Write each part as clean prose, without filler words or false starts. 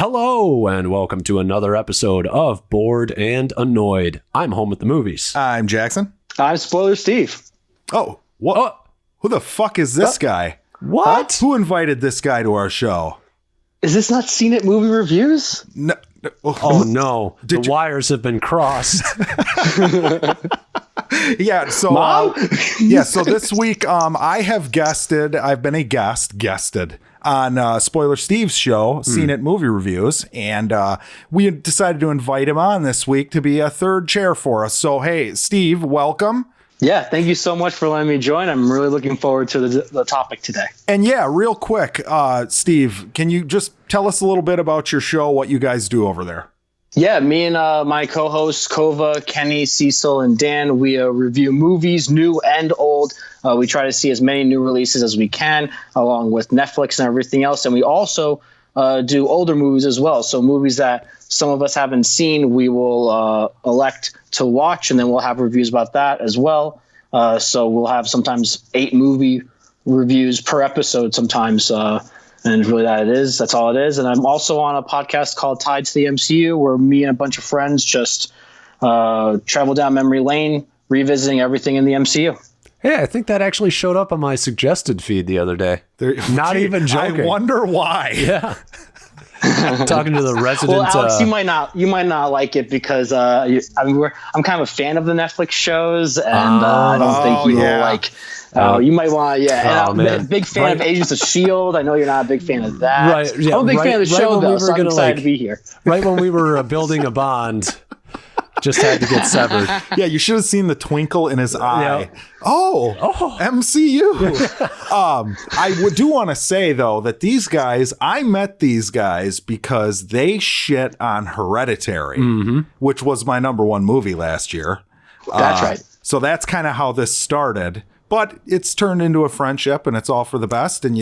Hello, and welcome to another episode of Bored and Annoyed. I'm home with the movies. I'm Jackson. I'm Spoiler Steve. Oh, what? Oh. Who the fuck is this guy? What? Who invited this guy to our show? Is this not Seen It Movie Reviews? No. Oh, no. The wires have been crossed. Yeah, so so this week I've been a guested on Spoiler Steve's show, Seen It Movie Reviews, and we had decided to invite him on this week to be a third chair for us. So hey, Steve, welcome. Yeah, thank you so much for letting me join. I'm really looking forward to the topic today. And yeah, real quick, Steve, can you just tell us a little bit about your show, what you guys do over there? Yeah, me and my co-hosts, Kova, Kenny, Cecil, and Dan, we review movies, new and old. We try to see as many new releases as we can, along with Netflix and everything else. And we also do older movies as well. So movies that some of us haven't seen, we will elect to watch, and then we'll have reviews about that as well. So we'll have sometimes 8 movie reviews per episode sometimes. And really that's all it is. And I'm also on a podcast called Tied to the MCU, where me and a bunch of friends just travel down memory lane, revisiting everything in the MCU. Hey, I think that actually showed up on my suggested feed the other day. Not even joking. I wonder why. Yeah. Talking to the resident. Well, Alex, you might not like it because I'm kind of a fan of the Netflix shows, and I don't think you will like. You might want, And I'm a big fan of Agents of S.H.I.E.L.D. I know you're not a big fan of that. Right. Yeah, I'm a big fan of the show, though, so I'm excited to be here. Right when we were building a bond, just had to get severed. Yeah, you should have seen the twinkle in his eye. Yeah. Oh, MCU. I do want to say, though, that I met these guys because they shit on Hereditary, which was my number 1 movie last year. That's right. So that's kind of how this started. But it's turned into a friendship, and it's all for the best. And,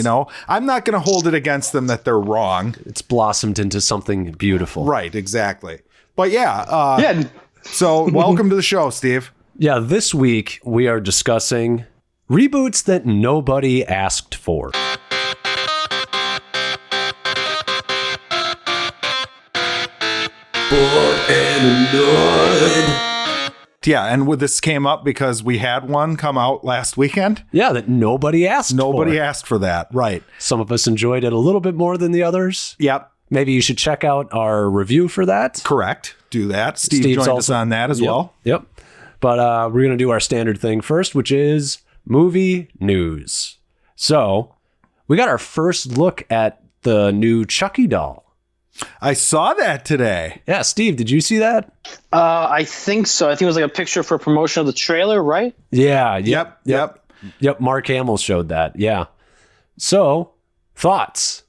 I'm not going to hold it against them that they're wrong. It's blossomed into something beautiful. Right, exactly. But yeah. So welcome to the show, Steve. Yeah, this week we are discussing reboots that nobody asked for. Bored and Annoyed. Yeah, and this came up because we had one come out last weekend. Yeah, that nobody asked for. Nobody asked for that, right. Some of us enjoyed it a little bit more than the others. Yep. Maybe you should check out our review for that. Correct. Do that. Steve joined us on that as well. Yep. But we're going to do our standard thing first, which is movie news. So we got our first look at the new Chucky doll. I saw that today. Yeah, Steve, did you see that? I think so. I think it was like a picture for promotion of the trailer, right? Yeah. Yep. Mark Hamill showed that. Yeah. So, thoughts?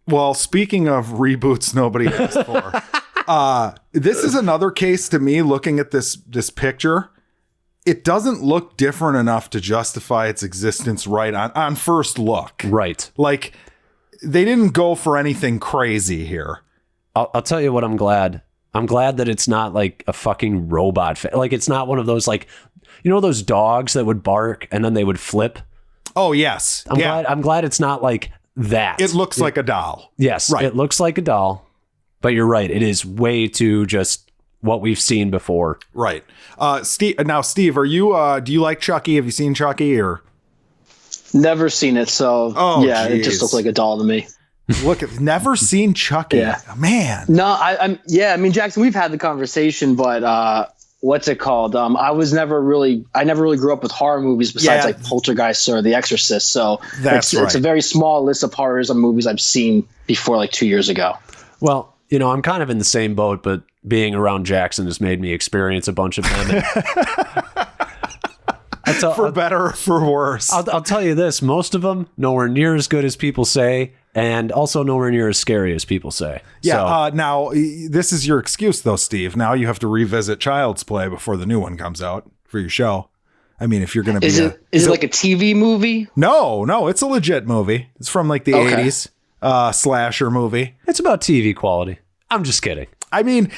Well, speaking of reboots nobody asked for, this is another case to me looking at this picture. It doesn't look different enough to justify its existence right on first look. Right. Like, they didn't go for anything crazy here. I'll tell you what I'm glad. I'm glad that it's not like a fucking robot. Like, it's not one of those, like, those dogs that would bark and then they would flip. Oh, yes. I'm glad it's not like that. It looks like a doll. Yes, right. It looks like a doll. But you're right. It is way too just what we've seen before. Right. Steve, are you, do you like Chucky? Have you seen Chucky or? Never seen it. So It just looked like a doll to me. Look, never seen Chucky. Yeah. Man. No, I mean, Jackson, we've had the conversation, but what's it called? I never really grew up with horror movies besides like Poltergeist or The Exorcist. So it's a very small list of horrors and movies I've seen before, like 2 years ago. Well, I'm kind of in the same boat, but being around Jackson has made me experience a bunch of them. For better or for worse. I'll tell you this. Most of them, nowhere near as good as people say, and also nowhere near as scary as people say. Yeah, now, this is your excuse, though, Steve. Now you have to revisit Child's Play before the new one comes out for your show. I mean, if you're going to be... Is it like a TV movie? No, it's a legit movie. It's from like the 80s slasher movie. It's about TV quality. I'm just kidding. I mean,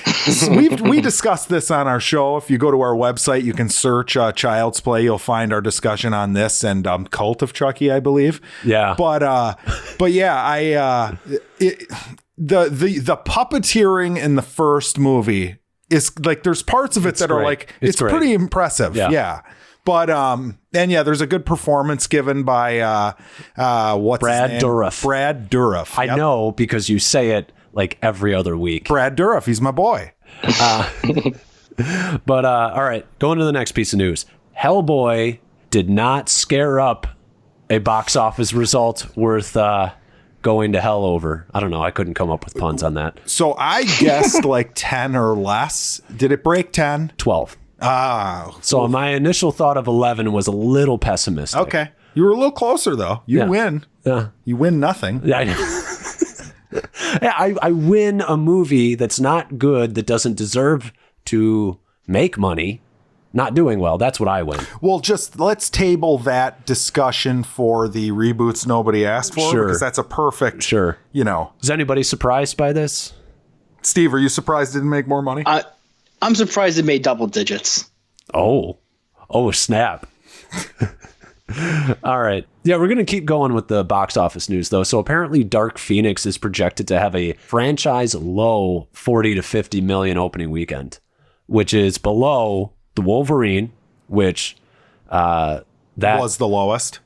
we discussed this on our show. If you go to our website, you can search Child's Play. You'll find our discussion on this and Cult of Chucky, I believe. Yeah. But yeah, the puppeteering in the first movie is like, there's parts of it that are like, it's pretty impressive. Yeah. But and there's a good performance given by what's Brad his name? Dourif. Brad Dourif. I know, because you say it like every other week. Brad Dourif, he's my boy. But all right, going to the next piece of news. Hellboy did not scare up a box office result worth going to hell over. I don't know. I couldn't come up with puns on that. So I guessed like 10 or less. Did it break 10? 12. Ah. So my initial thought of 11 was a little pessimistic. Okay. You were a little closer, though. You win. Yeah. You win nothing. Yeah, I know. Yeah, I win a movie that's not good, that doesn't deserve to make money, not doing well. That's what I win. Well, just let's table that discussion for the reboots nobody asked for. Sure. Because that's a perfect, you know. Is anybody surprised by this? Steve, are you surprised it didn't make more money? I'm surprised it made double digits. Oh, snap. All right. Yeah, we're going to keep going with the box office news, though. So apparently Dark Phoenix is projected to have a franchise low 40 to 50 million opening weekend, which is below the Wolverine, which that was the lowest.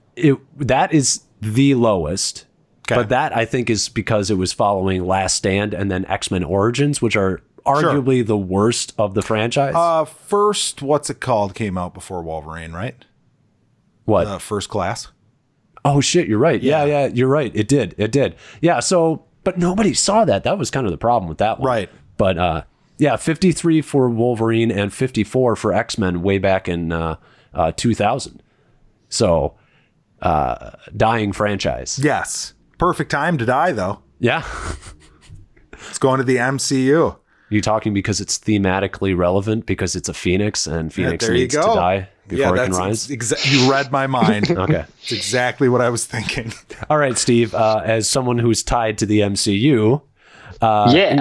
That is the lowest. Okay. But that, I think, is because it was following Last Stand and then X-Men Origins, which are arguably the worst of the franchise. First, what's it called, came out before Wolverine, right? What? First Class. Oh, shit, you're right. Yeah, you're right. It did. Yeah, so, but nobody saw that. That was kind of the problem with that one. Right. But, 53 for Wolverine and 54 for X-Men way back in 2000. So, dying franchise. Yes. Perfect time to die, though. Yeah. It's going to the MCU. You talking because it's thematically relevant, because it's a phoenix and Phoenix needs to die before it can rise? You read my mind. Okay. It's exactly what I was thinking. All right, Steve, as someone who's tied to the MCU,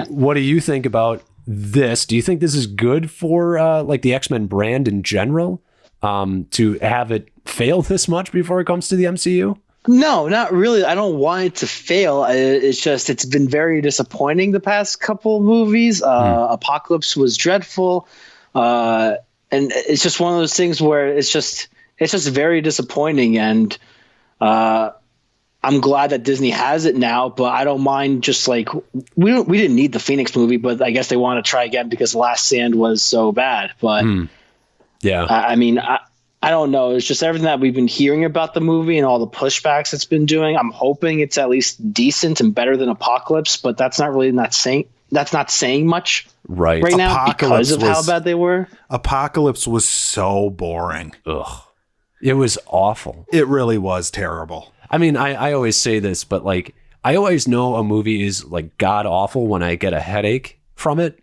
what do you think about this? Do you think this is good for like the X-Men brand in general, to have it fail this much before it comes to the MCU? No, not really. I don't want it to fail. It's just, it's been very disappointing the past couple movies. Apocalypse was dreadful. And it's just one of those things where it's just very disappointing. And I'm glad that Disney has it now, but I don't mind just like, we didn't need the Phoenix movie, but I guess they want to try again because Last Stand was so bad. But I mean, I don't know. It's just everything that we've been hearing about the movie and all the pushbacks it's been doing. I'm hoping it's at least decent and better than Apocalypse, but that's not saying much right now because of how bad they were. Apocalypse was so boring. Ugh. It was awful. It really was terrible. I mean, I always say this, but like, I always know a movie is like god awful when I get a headache from it.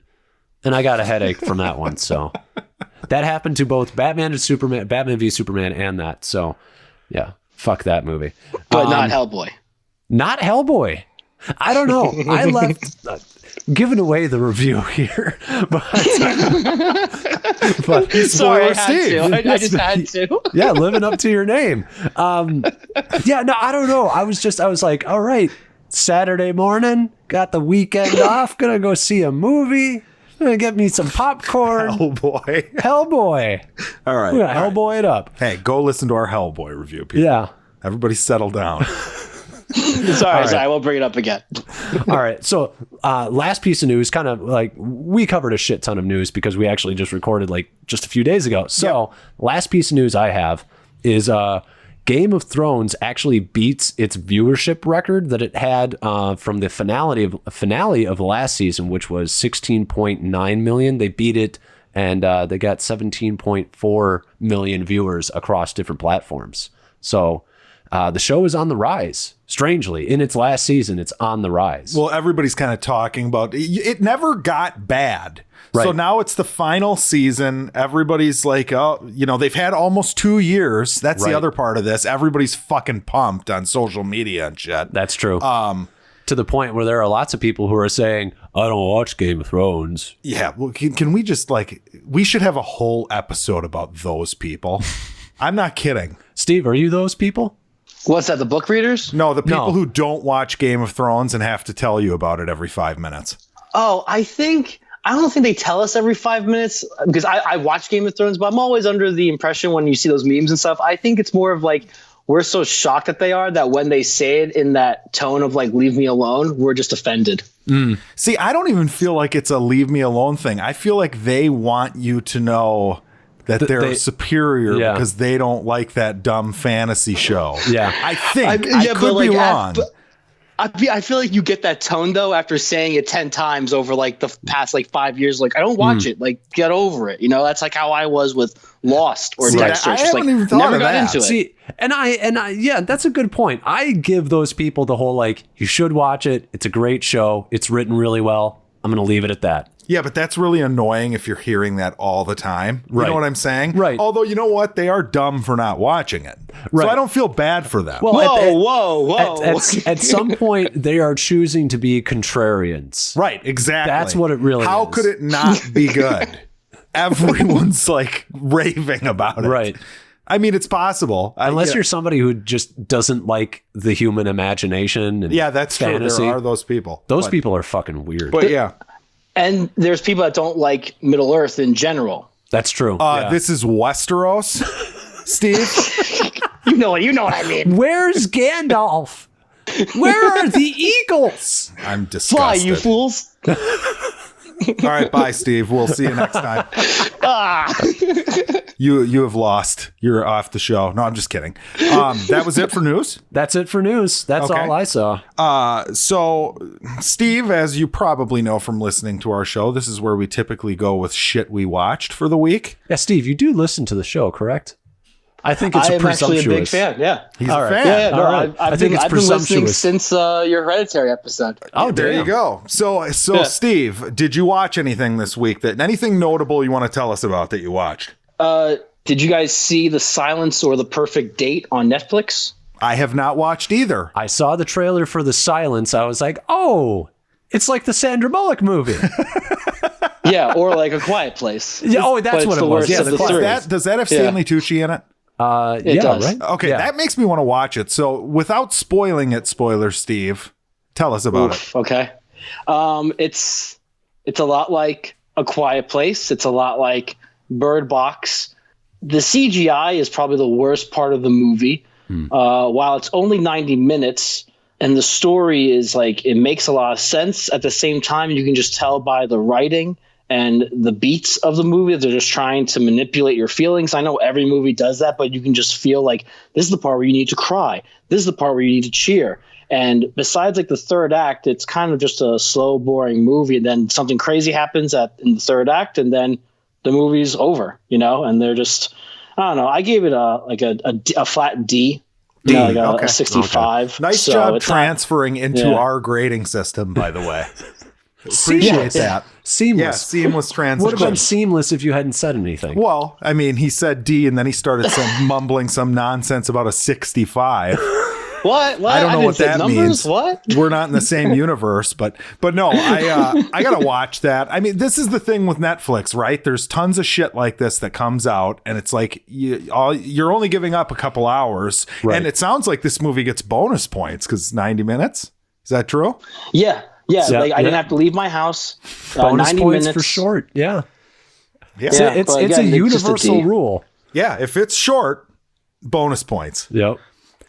And I got a headache from that one. So that happened to both Batman v Superman and that. So yeah, fuck that movie. But not Hellboy. Not Hellboy. I don't know. I left giving away the review here. But sorry, I just had to. Yeah, living up to your name. Yeah, no, I don't know. I was like, all right, Saturday morning, got the weekend off, gonna go see a movie. Gonna get me some popcorn. Hellboy. All right. We're gonna Hellboy it up. Hey, go listen to our Hellboy review, people. Yeah. Everybody settle down. Sorry, I won't bring it up again. All right. So last piece of news, kind of like we covered a shit ton of news because we actually just recorded like just a few days ago. So last piece of news I have is Game of Thrones actually beats its viewership record that it had from the finale of last season, which was 16.9 million. They beat it, and they got 17.4 million viewers across different platforms. So the show is on the rise. Strangely, in its last season, it's on the rise. Well, everybody's kind of talking about it. Never got bad. Right. So now it's the final season. Everybody's like, oh, you know, they've had almost 2 years. That's the other part of this. Everybody's fucking pumped on social media and shit. That's true. To the point where there are lots of people who are saying, I don't watch Game of Thrones. Yeah. Well, can we just we should have a whole episode about those people. I'm not kidding. Steve, are you those people? What's that? The book readers? No, the people who don't watch Game of Thrones and have to tell you about it every 5 minutes. Oh, I don't think they tell us every 5 minutes, because I watch Game of Thrones, but I'm always under the impression when you see those memes and stuff, I think it's more of like, we're so shocked that they are, that when they say it in that tone of like, leave me alone, we're just offended. See, I don't even feel like it's a leave me alone thing. I feel like they want you to know that they're superior because they don't like that dumb fantasy show. Yeah. I think. I could be wrong. I feel like you get that tone though after saying it 10 times over like the past like 5 years. Like, I don't watch it. Like, get over it. You know, that's like how I was with Lost or Dexter. I Just haven't like even thought never of got that. into it. See, and I, yeah, that's a good point. I give those people the whole like, you should watch it. It's a great show. It's written really well. I'm going to leave it at that. Yeah, but that's really annoying if you're hearing that all the time. You know what I'm saying? Right. Although, you know what? They are dumb for not watching it. Right. So I don't feel bad for them. Well, Whoa. At some point, they are choosing to be contrarians. Right, exactly. That's what it really How is. could it not be good? Everyone's like raving about it. Right. I mean, it's possible. Unless you're somebody who just doesn't like the human imagination and that's fantasy. true. There are those people. Those people are fucking weird. But yeah. And there's people that don't like Middle Earth in general. That's true. This is Westeros, Steve. You know what I mean. Where's Gandalf? Where are the eagles? I'm disgusted. Fly, you fools. All right, bye, Steve. We'll see you next time. You have lost. You're off the show. No, I'm just kidding. That was it for news? That's it for news. That's Okay. all I saw. So, Steve, as you probably know from listening to our show, this is where we typically go with shit we watched for the week. Yeah, Steve, you do listen to the show, correct? I think it's I am actually a big presumptuous. fan. Yeah. He's All a right. fan. Yeah, no, All right. I've I think it's been listening presumptuous. since your Hereditary episode. Oh, There damn. you go. So Yeah. Steve, did you watch anything this week? Anything notable you want to tell us about that you watched? Did you guys see The Silence or The Perfect Date on Netflix? I have not watched either. I saw the trailer for The Silence. I was like, oh, it's like the Sandra Bullock movie. Yeah, or like A Quiet Place. Yeah, oh, that's But it's what it the was. worst Yeah, of The the Quiet three. Does that have Stanley Tucci in it? It yeah, does. right? Okay, Yeah. that makes me want to watch it. So without spoiling it, spoiler Steve, tell us about it. Okay. It's a lot like A Quiet Place. It's a lot like Bird Box. The CGI is probably the worst part of the movie. While it's only 90 minutes and the story is like, it makes a lot of sense. At the same time, you can just tell by the writing and the beats of the movie, they're just trying to manipulate your feelings. I know every movie does that, but you can just feel like this is the part where you need to cry. This is the part where you need to cheer. And besides like the third act, it's kind of just a slow, boring movie. And then something crazy happens in the third act, and then the movie's over, you know? And they're just, I don't know. I gave it a flat D. D, Like okay. a 65. Nice So job it's not- transferring into Yeah. our grading system, by the way. Seamless. Appreciate that. Seamless. Yeah, seamless transition. Would have been seamless if you hadn't said anything. Well, I mean, he said D, and then he started mumbling some nonsense about a 65. What? I don't know didn't what say that numbers? means. What? We're not in the same universe, but no, I gotta watch that. I mean, this is the thing with Netflix, right? There's tons of shit like this that comes out, and it's like you're only giving up a couple hours, Right. and it sounds like this movie gets bonus points because 90 minutes. Is that true? Yeah. Yeah, Like I didn't yeah. have to leave my house. Bonus 90 points minutes for short. Yeah. Yeah, So it's but a again, it's just a universal D. rule. yeah. If it's short, bonus points. Yep.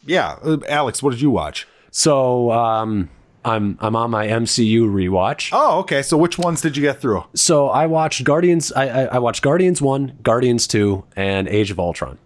Yeah, Alex, what did you watch? So I'm on my MCU rewatch. Oh, okay. So which ones did you get through? So I watched Guardians. I watched Guardians 1, Guardians 2, and Age of Ultron.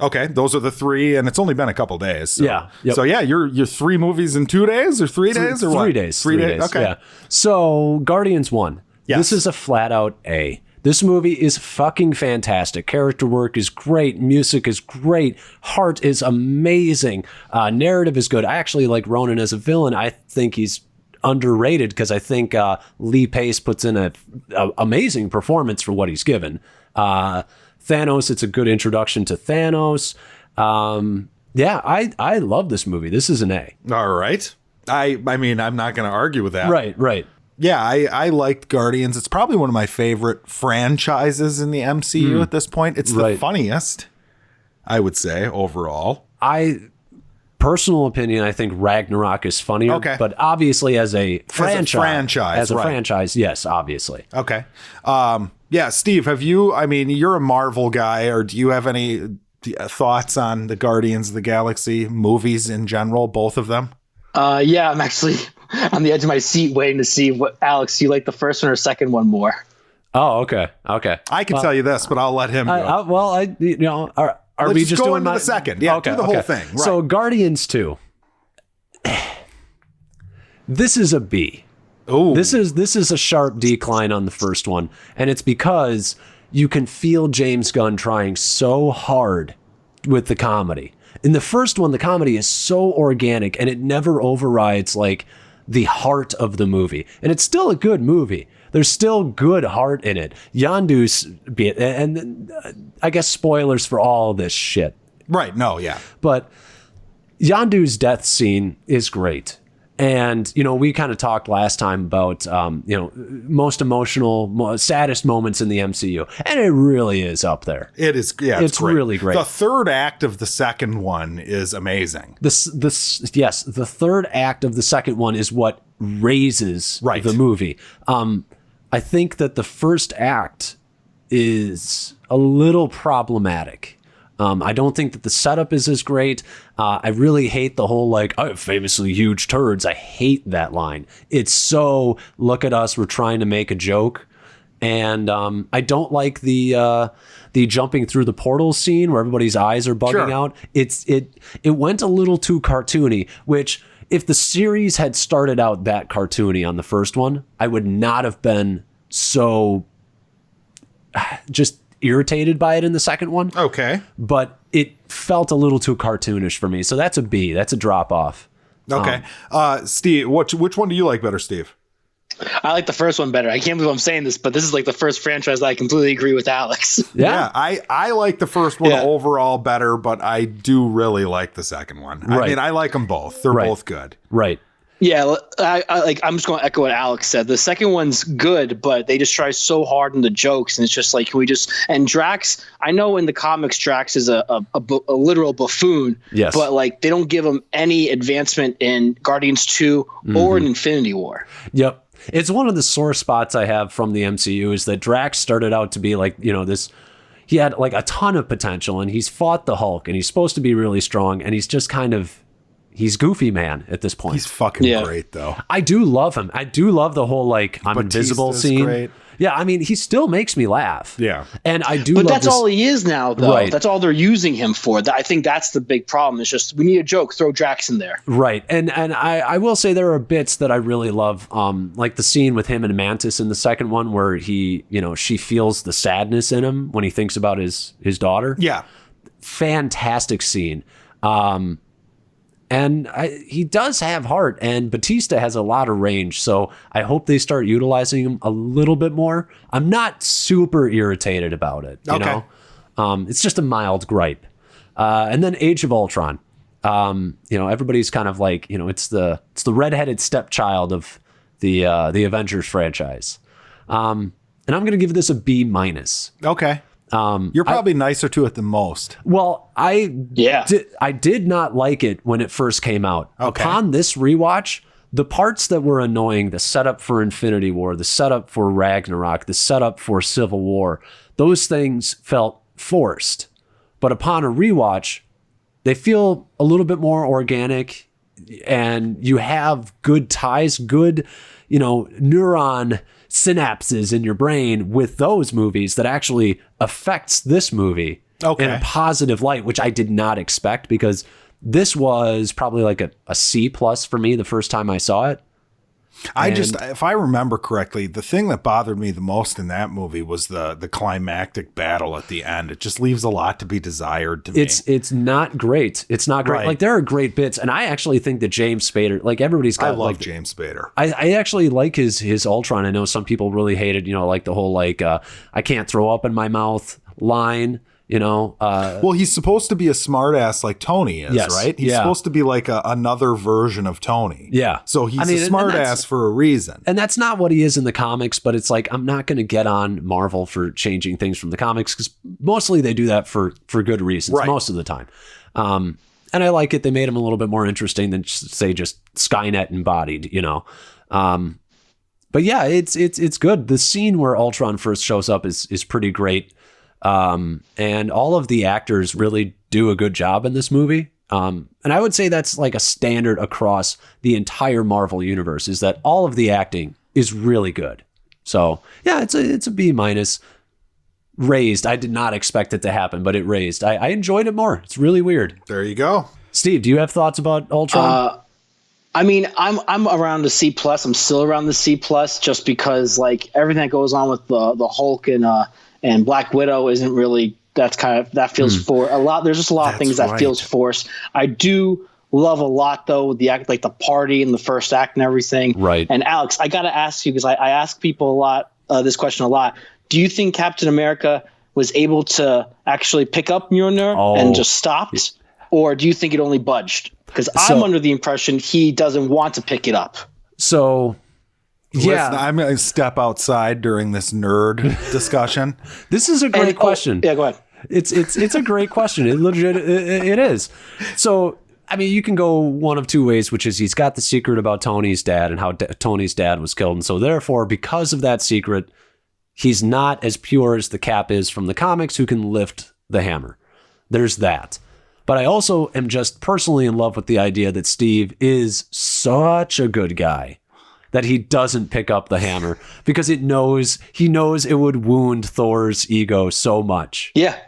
Okay, those are the three, and it's only been a couple days. So. Yeah, yep. So yeah, you're 3 movies in 2 days or 3 days or what? 3 days. 3 days. Okay. Yeah. So Guardians 1. Yes. This is a flat out A. This movie is fucking fantastic. Character work is great. Music is great. Heart is amazing. Narrative is good. I actually like Ronan as a villain. I think he's underrated because I think Lee Pace puts in a amazing performance for what he's given. Thanos, it's a good introduction to Thanos. Yeah, I love this movie. This is an A. All right. I mean, I'm not going to argue with that. Right. Yeah, I liked Guardians. It's probably one of my favorite franchises in the MCU at this point. It's the Right. funniest, I would say, overall. Personal opinion, I think Ragnarok is funnier. Okay. But obviously as a franchise, right. franchise, yes, obviously. Okay. Yeah, Steve, you're a Marvel guy, or do you have any thoughts on the Guardians of the Galaxy movies in general, both of them? Yeah, I'm actually on the edge of my seat waiting to see what, Alex, you like the first one or second one more? Oh, okay. I can tell you this, but I'll let him go. Are we just go doing into the second? Yeah, do the whole thing. Right. So Guardians 2. This is a B. Ooh. This is a sharp decline on the first one, and it's because you can feel James Gunn trying so hard with the comedy. In the first one, the comedy is so organic, and it never overrides like the heart of the movie. And it's still a good movie. There's still good heart in it. Yondu's, and I guess spoilers for all this shit. Right. No. Yeah. But Yondu's death scene is great. And, we kind of talked last time about, most emotional, saddest moments in the MCU. And it really is up there. It is. Yeah, it's great. Really great. The third act of the second one is amazing. The third act of the second one is what raises the movie. I think that the first act is a little problematic. I don't think that the setup is as great. I really hate the whole I have famously huge turds. I hate that line. It's so, look at us, we're trying to make a joke. And I don't like the jumping through the portal scene where everybody's eyes are bugging out. It went a little too cartoony, which if the series had started out that cartoony on the first one, I would not have been so just irritated by it in the second one. Okay. But it felt a little too cartoonish for me. So that's a B. That's a drop off. Okay. Steve, which one do you like better, Steve? I like the first one better. I can't believe I'm saying this, but this is like the first franchise that I completely agree with Alex. Yeah, I like the first one overall better, but I do really like the second one. Right. I mean, I like them both. They're both good. Right. Yeah, I'm just going to echo what Alex said. The second one's good, but they just try so hard in the jokes, and it's just like, can we just? And Drax, I know in the comics Drax is a literal buffoon, yes, but like they don't give him any advancement in Guardians 2 or in Infinity War. Yep, it's one of the sore spots I have from the MCU is that Drax started out to be like this. He had like a ton of potential, and he's fought the Hulk, and he's supposed to be really strong, and he's just kind of. He's Goofy Man at this point. He's fucking great, though. I do love him. I do love the whole, I'm invisible scene. Great. Yeah, I mean, he still makes me laugh. Yeah. And I do But love that's all he is now, though. Right. That's all they're using him for. I think that's the big problem. It's just, we need a joke. Throw Drax in there. Right. And I will say there are bits that I really love, like the scene with him and Mantis in the second one where he, she feels the sadness in him when he thinks about his daughter. Yeah. Fantastic scene. And he does have heart, and Batista has a lot of range, so I hope they start utilizing him a little bit more. I'm not super irritated about it, you know? It's just a mild gripe. And then Age of Ultron. Everybody's kind of like, it's the redheaded stepchild of the Avengers franchise. And I'm going to give this a B minus. Okay. You're probably nicer to it than most. Well, I did not like it when it first came out. Okay. Upon this rewatch, the parts that were annoying, the setup for Infinity War, the setup for Ragnarok, the setup for Civil War, those things felt forced. But upon a rewatch, they feel a little bit more organic, and you have good ties, good, neuron synapses in your brain with those movies that actually affects this movie in a positive light, which I did not expect, because this was probably like a C+ for me the first time I saw it. If I remember correctly, the thing that bothered me the most in that movie was the climactic battle at the end. It just leaves a lot to be desired to me. It's not great. It's not great. Right. Like, there are great bits, and I actually think that James Spader, like, everybody's got. I love James Spader. I actually like his Ultron. I know some people really hated, like the whole I can't throw up in my mouth line. Well, he's supposed to be a smartass like Tony is, right? He's supposed to be like another version of Tony. Yeah. So he's a smartass for a reason. And that's not what he is in the comics, but it's like, I'm not going to get on Marvel for changing things from the comics, because mostly they do that for good reasons, most of the time. And I like it. They made him a little bit more interesting than say just Skynet embodied, But yeah, it's good. The scene where Ultron first shows up is pretty great. And all of the actors really do a good job in this movie. And I would say that's like a standard across the entire Marvel universe, is that all of the acting is really good. So yeah, it's a B-. Raised. I did not expect it to happen, but it raised. I enjoyed it more. It's really weird. There you go. Steve, do you have thoughts about Ultron? I mean, I'm around the C+. I'm still around the C+, just because like everything that goes on with the Hulk and Black Widow isn't really. That feels for a lot. There's just a lot of things that feels forced. I do love a lot though the act, like the party in the first act and everything. Right. And Alex, I gotta ask you, because I ask people a lot this question a lot. Do you think Captain America was able to actually pick up Mjolnir and just stopped, or do you think it only budged? Because I'm under the impression he doesn't want to pick it up. So. Yeah, listen, I'm going to step outside during this nerd discussion. This is a great question. Yeah, go ahead. It's a great question. It is. So, I mean, you can go one of two ways, which is he's got the secret about Tony's dad and how Tony's dad was killed. And so therefore, because of that secret, he's not as pure as the Cap is from the comics, who can lift the hammer. There's that. But I also am just personally in love with the idea that Steve is such a good guy that he doesn't pick up the hammer because he knows it would wound Thor's ego so much. Yeah,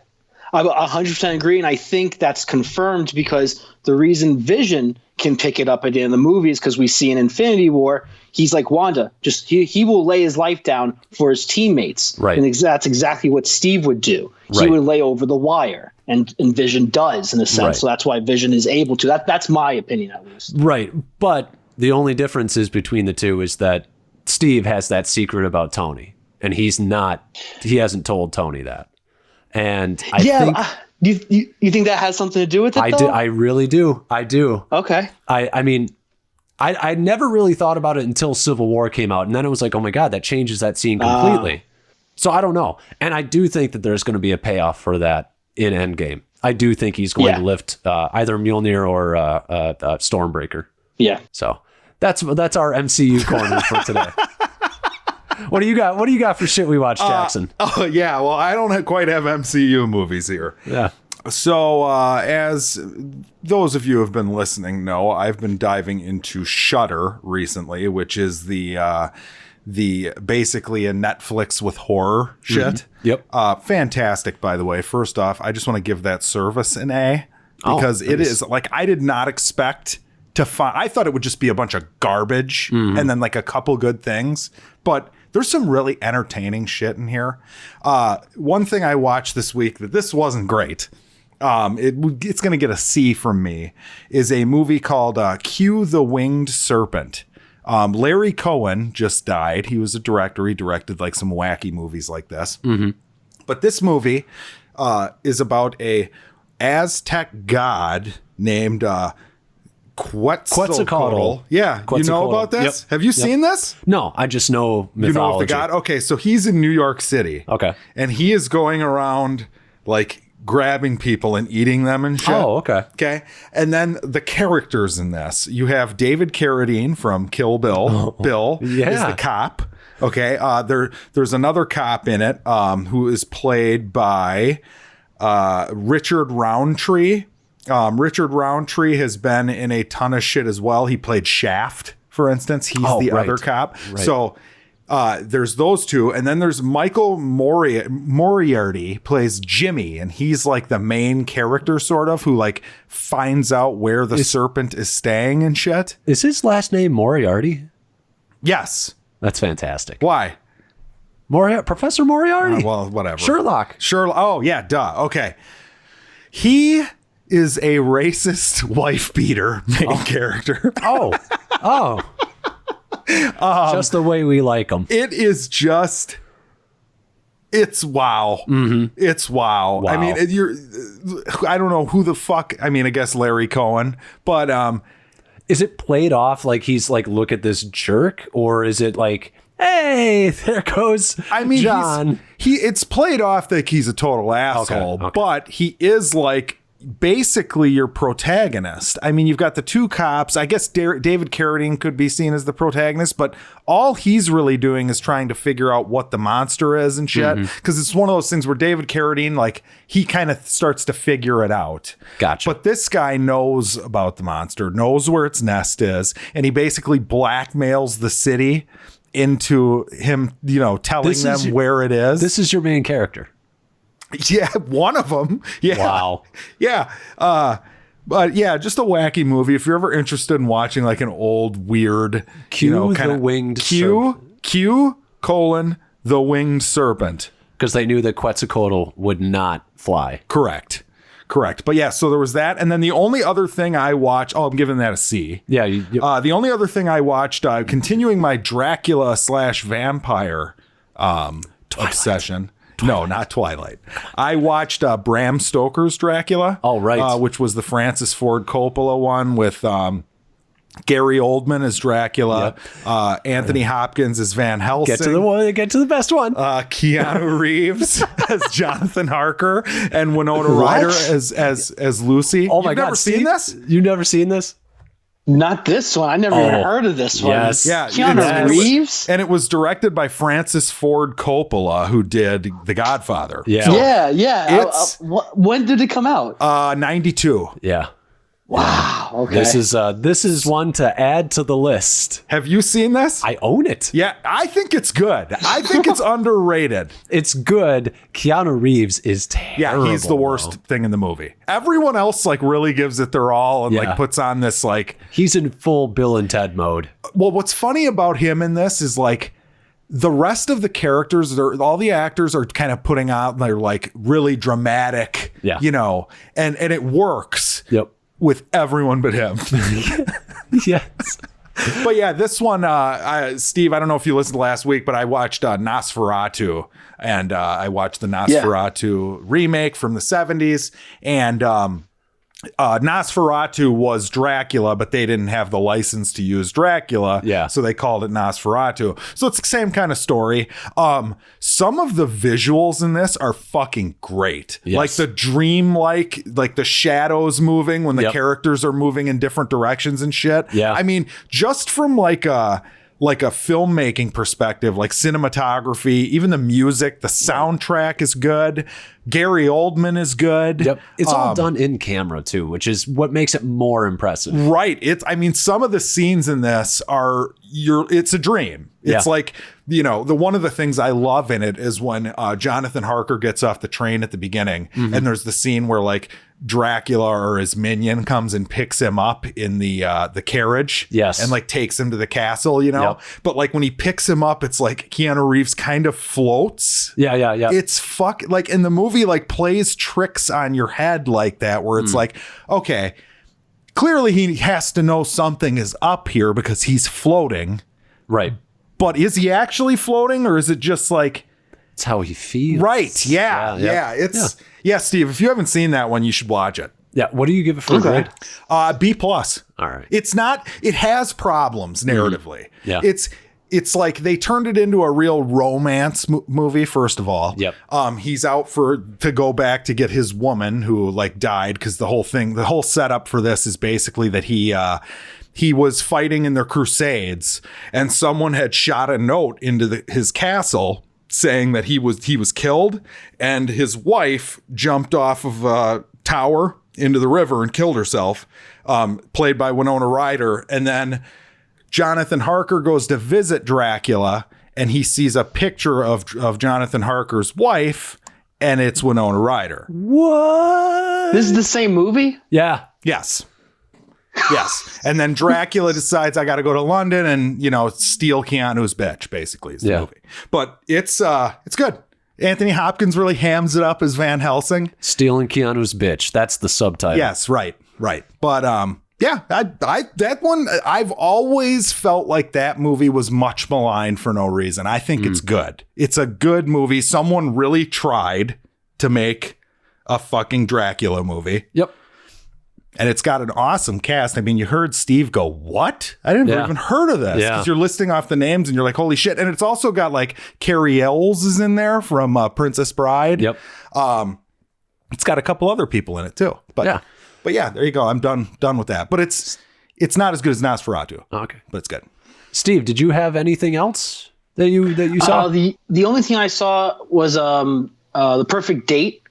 I 100% agree. And I think that's confirmed because the reason Vision can pick it up at the end of the movie is because we see in Infinity War, he's like Wanda, just he will lay his life down for his teammates. Right. And that's exactly what Steve would do. He would lay over the wire, and Vision does in a sense. Right. So that's why Vision is able to. That's my opinion at least. Right. But the only difference is between the two is that Steve has that secret about Tony, and he hasn't told Tony that. And I think you think that has something to do with it? I really do. I do. Okay. I mean, I never really thought about it until Civil War came out, and then it was like, oh my God, that changes that scene completely. So I don't know. And I do think that there's going to be a payoff for that in Endgame. I do think he's going to lift either Mjolnir or Stormbreaker. Yeah. So that's our MCU corner for today. What do you got? What do you got for shit we watched, Jackson? Well, I don't quite have MCU movies here. Yeah. So as those of you who have been listening know, I've been diving into Shudder recently, which is the basically a Netflix with horror shit. Mm-hmm. Yep. Fantastic, by the way. First off, I just want to give that service an A because it is like I did not expect to find. I thought it would just be a bunch of garbage and then like a couple good things, but there's some really entertaining shit in here. One thing I watched this week that this wasn't great. It's going to get a C from me, is a movie called Q the Winged Serpent. Larry Cohen just died. He was a director. He directed like some wacky movies like this. Mm-hmm. But this movie is about a Aztec god named Quetzalcoatl. Yeah, you know about this? Yep. Have you seen this? No, I just know mythology. You know of the god? Okay, so he's in New York City. Okay. And he is going around like grabbing people and eating them and shit. Oh, okay. Okay. And then the characters in this. You have David Carradine from Kill Bill. Oh, Bill is the cop. Okay. There's another cop in it who is played by Richard Roundtree. Richard Roundtree has been in a ton of shit as well. He played Shaft, for instance. He's the other cop. Right. So there's those two. And then there's Michael Moriarty plays Jimmy. And he's like the main character sort of who like finds out where the serpent is staying and shit. Is his last name Moriarty? Yes. That's fantastic. Why? Professor Moriarty? Well, whatever. Sherlock. Oh, yeah. Duh. Okay. He is a racist wife beater main character. Just the way we like them. It is just, it's wow. Mm-hmm. It's wow. I mean, I don't know who the fuck, I mean, I guess Larry Cohen, but is it played off like he's like, look at this jerk, or is it like, hey, there goes John? It's played off like he's a total asshole, but he is like basically your protagonist. I mean, you've got the two cops. I guess David Carradine could be seen as the protagonist, but all he's really doing is trying to figure out what the monster is and shit. Because it's one of those things where David Carradine, like, he kind of starts to figure it out. Gotcha. But this guy knows about the monster, knows where its nest is, and he basically blackmails the city into him, telling them where it is. This is your main character. Yeah, one of them. Yeah. Wow. Yeah. But yeah, just a wacky movie. If you're ever interested in watching like an old weird Q the winged Q the winged serpent. Because they knew that Quetzalcoatl would not fly. Correct. But yeah, so there was that. And then the only other thing I watched, I'm giving that a C. Yeah. The only other thing I watched, continuing my Dracula / vampire obsession. No, not Twilight. I watched Bram Stoker's Dracula. Oh, right. Which was the Francis Ford Coppola one with Gary Oldman as Dracula, Anthony Hopkins as Van Helsing. Get to the best one. Keanu Reeves as Jonathan Harker and Winona Ryder as Lucy. Oh my God! Never seen this? You've never seen this? Not this one. I never even heard of this one. Yes. Yeah, Keanu Reeves? And it was directed by Francis Ford Coppola, who did The Godfather. Yeah. It's when did it come out? 92. Yeah. Wow. Okay. This is one to add to the list. Have you seen this? I own it. Yeah, I think it's good. I think it's underrated. It's good. Keanu Reeves is terrible. Yeah, he's the worst thing in the movie. Everyone else like really gives it their all and like puts on this like he's in full Bill and Ted mode. Well, what's funny about him in this is like the rest of the characters, all the actors are kind of putting out they're like really dramatic, and it works. Yep. With everyone but him. Yes. But yeah, this one, Steve, I don't know if you listened last week, but I watched Nosferatu, and I watched the Nosferatu remake from the 70s, and Nosferatu was Dracula, but they didn't have the license to use Dracula. Yeah. So they called it Nosferatu. So it's the same kind of story. Some of the visuals in this are fucking great. Yes. Like the dream, like the shadows moving when the characters are moving in different directions and shit. Yeah. I mean, just from like a filmmaking perspective, like cinematography, even the music, the soundtrack is good. Gary Oldman is good. Yep. It's all done in camera too, which is what makes it more impressive. Right. Some of the scenes in this it's a dream. It's like, the one of the things I love in it is when Jonathan Harker gets off the train at the beginning and there's the scene where like Dracula or his minion comes and picks him up in the carriage. Yes. And like takes him to the castle, but like when he picks him up, it's like Keanu Reeves kind of floats. Yeah. It's like in the movie, like plays tricks on your head like that, where it's like, okay, clearly he has to know something is up here because he's floating. Right. But is he actually floating, or is it just like it's how he feels? Right. Yeah. Steve, if you haven't seen that one, you should watch it. Yeah. What do you give it for a grade? B+. All right. It has problems narratively. Yeah. It's like they turned it into a real romance movie, first of all. Yep. He's out to go back to get his woman who like died, because the whole setup for this is basically that he was fighting in their crusades and someone had shot a note into his castle saying that he was killed, and his wife jumped off of a tower into the river and killed herself, played by Winona Ryder. And then Jonathan Harker goes to visit Dracula and he sees a picture of Jonathan Harker's wife, and it's Winona Ryder. What? This is the same movie? Yeah. Yes. And then Dracula decides I got to go to London and, steal Keanu's bitch, basically, is the movie. But it's good. Anthony Hopkins really hams it up as Van Helsing. Stealing Keanu's bitch. That's the subtitle. Yes, right. But that one, I've always felt like that movie was much maligned for no reason. I think it's good. It's a good movie. Someone really tried to make a fucking Dracula movie. Yep. And it's got an awesome cast. I mean, you heard Steve go, what? I didn't even heard of this. Because you're listing off the names and you're like, holy shit. And it's also got like Carrie Ells is in there from Princess Bride. Yep. It's got a couple other people in it too. But yeah, there you go. I'm done with that. But it's not as good as Nosferatu. Okay. But it's good. Steve, did you have anything else that you saw? The only thing I saw was The Perfect Date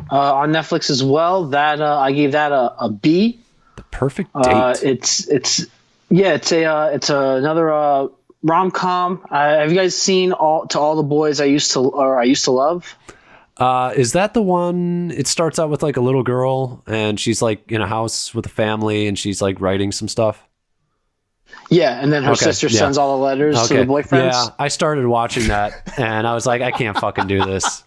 on Netflix as well. That I gave that a B. The Perfect Date. It's another rom-com. Have you guys seen All the Boys I Used to Love? Is that the one? It starts out with like a little girl and she's like in a house with a family and she's like writing some stuff. Yeah, and then her sister sends all the letters to the boyfriends. Yeah, I started watching that and I was like, I can't fucking do this.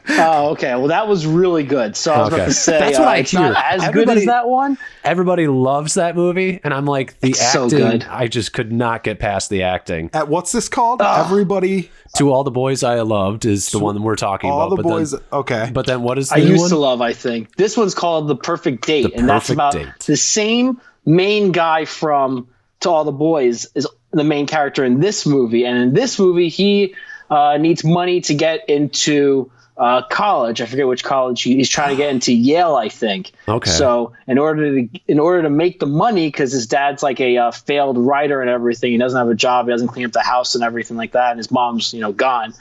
Oh, okay. Well, that was really good. So I was about to say, that's what I it's hear. not as good as that one. Everybody loves that movie, and I'm like, the acting. So good. I just could not get past the acting. What's this called? Everybody. To All the Boys I Loved is the one we're talking about. All the Boys. Okay. But then what is the I new Used one? to Love? I think this one's called The Perfect Date, and that's about the same main guy from To All the Boys is the main character in this movie, and in this movie he needs money to get into college. I forget which college he's trying to get into. Yale, I think. Okay. So in order to make the money, because his dad's like a failed writer and everything, he doesn't have a job, he doesn't clean up the house and everything like that, and his mom's gone.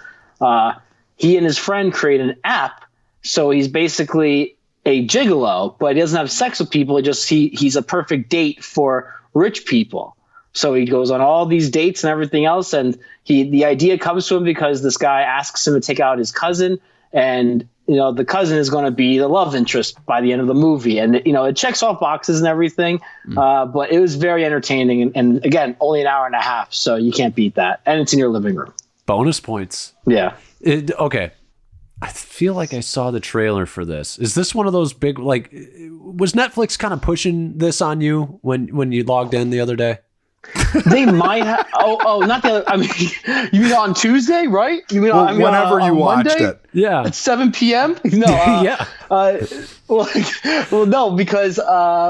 He and his friend create an app. So he's basically a gigolo, but he doesn't have sex with people. He's a perfect date for rich people. So he goes on all these dates and everything else, and the idea comes to him because this guy asks him to take out his cousin. And, the cousin is going to be the love interest by the end of the movie. And, it checks off boxes and everything. But it was very entertaining. And again, only an hour and a half. So you can't beat that. And it's in your living room. Bonus points. Yeah. Okay. I feel like I saw the trailer for this. Is this one of those big, was Netflix kind of pushing this on you when you logged in the other day? They might have. Not the other. I mean, you mean on Tuesday, right? You mean whenever you watched Monday? it? Yeah, at 7 p.m. No, yeah. Well, no, because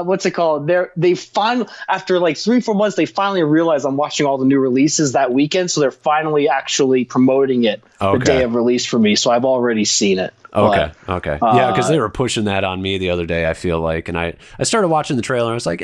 what's it called? They finally, after like 3-4 months, they finally realized I'm watching all the new releases that weekend, so they're finally actually promoting it the day of release for me. So I've already seen it. Okay. Yeah, because they were pushing that on me the other day, I feel like. And I started watching the trailer and I was like,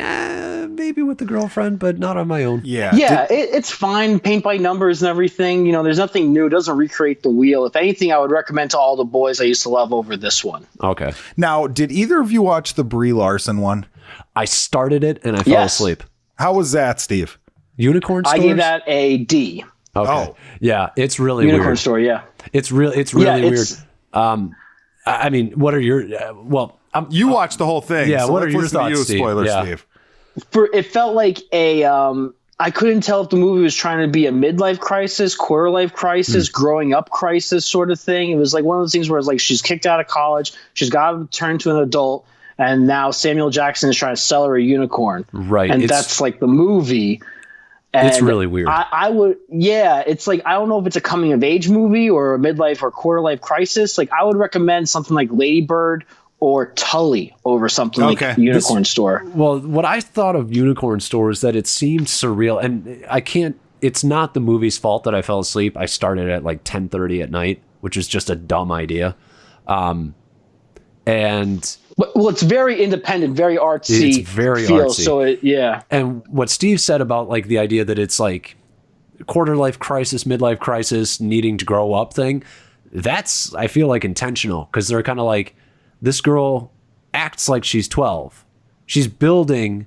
maybe with the girlfriend, but not on my own. Yeah. It's fine. Paint by numbers and everything. There's nothing new. It doesn't recreate the wheel. If anything, I would recommend To All the Boys I Used to Love over this one. Okay. Now, did either of you watch the Brie Larson one? I started it and I fell asleep. How was that, Steve? Unicorn Stores? I gave that a D. Okay. Oh. Yeah, it's really Unicorn weird. Store, yeah. It's really weird. I mean, what are your you watched the whole thing. Yeah, so what are your thoughts, Steve? Steve? It felt like I couldn't tell if the movie was trying to be a midlife crisis, quarter life crisis, growing up crisis sort of thing. It was like one of those things where it's like she's kicked out of college, she's got to turn to an adult, and now Samuel Jackson is trying to sell her a unicorn. Right. And that's like the movie. And it's really weird. It's like, I don't know if it's a coming of age movie or a midlife or quarter life crisis. Like, I would recommend something like Lady Bird or Tully over something like Unicorn Store. Well, what I thought of Unicorn Store is that it seemed surreal, and it's not the movie's fault that I fell asleep. I started at like 10:30 at night, which is just a dumb idea. It's very independent, very artsy. It's very feel, artsy. So And what Steve said about like the idea that it's like quarter life crisis, midlife crisis, needing to grow up thing, that's, I feel like, intentional, because they're kind of like, this girl acts like she's 12. She's building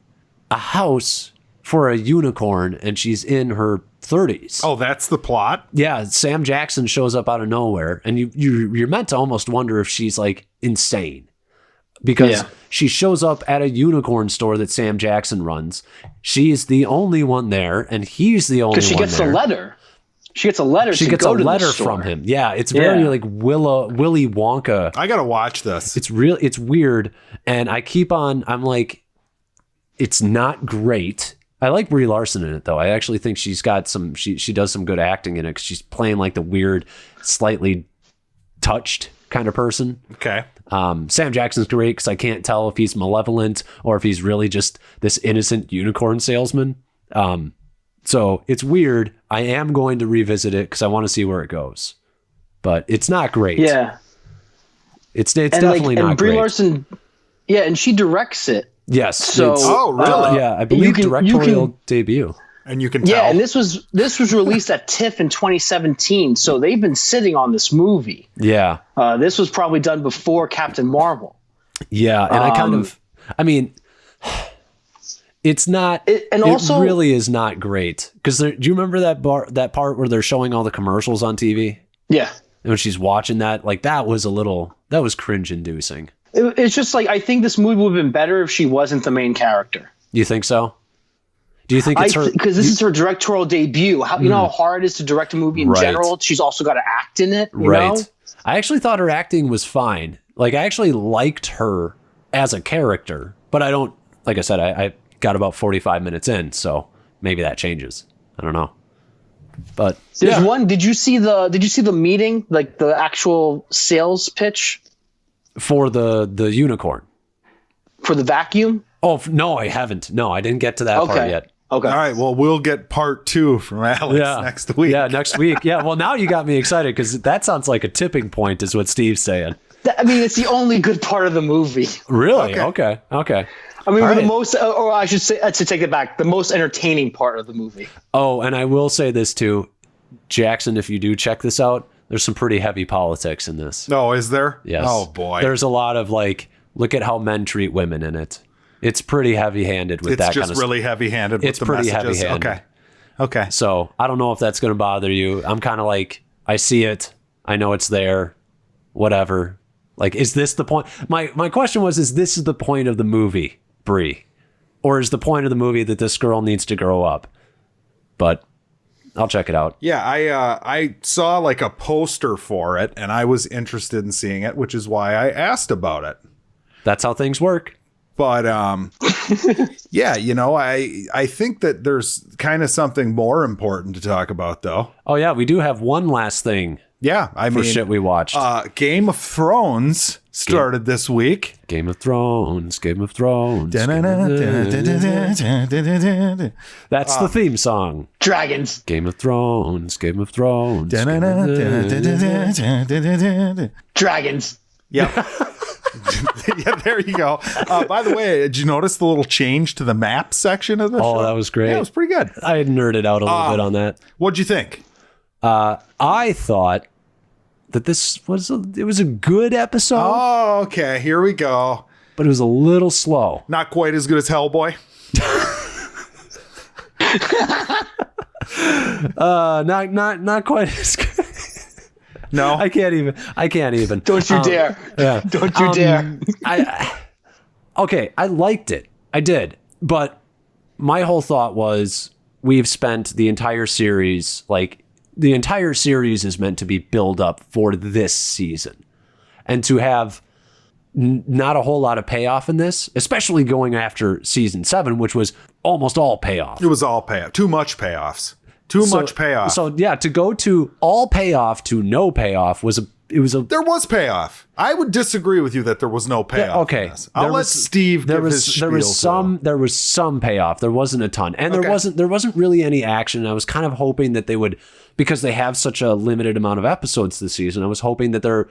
a house for a unicorn and she's in her 30s. Oh, that's the plot? Yeah, Sam Jackson shows up out of nowhere, and you're meant to almost wonder if she's like insane, because she shows up at a unicorn store that Sam Jackson runs. She's the only one there, and he's the only one there. Because she gets a letter. She gets a letter. She gets a letter from him. Yeah, it's very like Willy Wonka. I gotta watch this. It's weird, and I'm like, it's not great. I like Brie Larson in it, though. I actually think she's got she does some good acting in it, because she's playing like the weird, slightly touched kind of person. Okay. Sam Jackson's great, because I can't tell if he's malevolent or if he's really just this innocent unicorn salesman. So it's weird. I am going to revisit it because I want to see where it goes, but it's not great. Yeah. It's definitely not Brie great. Larson, yeah, and she directs it. Yes. So, really? Yeah, I believe directorial debut. And you can tell. Yeah, and this was released at TIFF in 2017, so they've been sitting on this movie. Yeah. This was probably done before Captain Marvel. Yeah, and it's not. It really is not great because do you remember that part where they're showing all the commercials on TV? Yeah, and when she's watching that, like that was cringe inducing. It's just like I think this movie would have been better if she wasn't the main character. You think so? Do you think it's her? Because this is her directorial debut. You know how hard it is to direct a movie in general? She's also got to act in it, you know? I actually thought her acting was fine. Like, I actually liked her as a character, but I don't, like I said, I got about 45 minutes in, so maybe that changes. I don't know. But there's one, did you see the meeting, like the actual sales pitch? For the unicorn? For the vacuum? Oh, no, I haven't. No, I didn't get to that part yet. Okay. All right. Well, we'll get part 2 from Alex next week. Yeah, next week. Yeah. Well, now you got me excited because that sounds like a tipping point, is what Steve's saying. I mean, it's the only good part of the movie. Really? Okay. I mean, the most, or I should say, to take it back, the most entertaining part of the movie. Oh, and I will say this too, Jackson, if you do check this out, there's some pretty heavy politics in this. Oh, is there? Yes. Oh, boy. There's a lot of like, look at how men treat women in it. It's pretty heavy-handed with that kind of stuff. It's just really heavy-handed with the pretty messages. Heavy-handed. Okay. So I don't know if that's going to bother you. I'm kind of like, I see it. I know it's there. Whatever. Like, is this the point? My question was, is this the point of the movie, Brie? Or is the point of the movie that this girl needs to grow up? But I'll check it out. Yeah, I saw like a poster for it, and I was interested in seeing it, which is why I asked about it. That's how things work. But yeah, you know, I think that there's kind of something more important to talk about, though. Oh yeah, we do have one last thing. Yeah, I mean, shit we watched. Game of Thrones started this week. Game of Thrones. That's the theme song. Dragons. Game of Thrones. Dragons. Yeah. Yeah, there you go. By the way, did you notice the little change to the map section of the show? Oh, that was great. Yeah, it was pretty good. I had nerded out a little bit on that. What'd you think? I thought that this was a good episode. Oh, okay. Here we go. But it was a little slow. Not quite as good as Hellboy. Not quite as good. No, I can't even. Don't you dare. Yeah. Don't you dare. Okay, I liked it. I did. But my whole thought was we've spent the entire series, is meant to be build up for this season. And to have not a whole lot of payoff in this, especially going after season 7, which was almost all payoff. It was all payoff. Too much payoffs. Too much payoff. So yeah, to go to all payoff to no payoff there was payoff. I would disagree with you that there was no payoff. Okay. I'll let Steve give his spiel. There was some payoff. There wasn't a ton. And there wasn't really any action. I was kind of hoping that they would, because they have such a limited amount of episodes this season, I was hoping that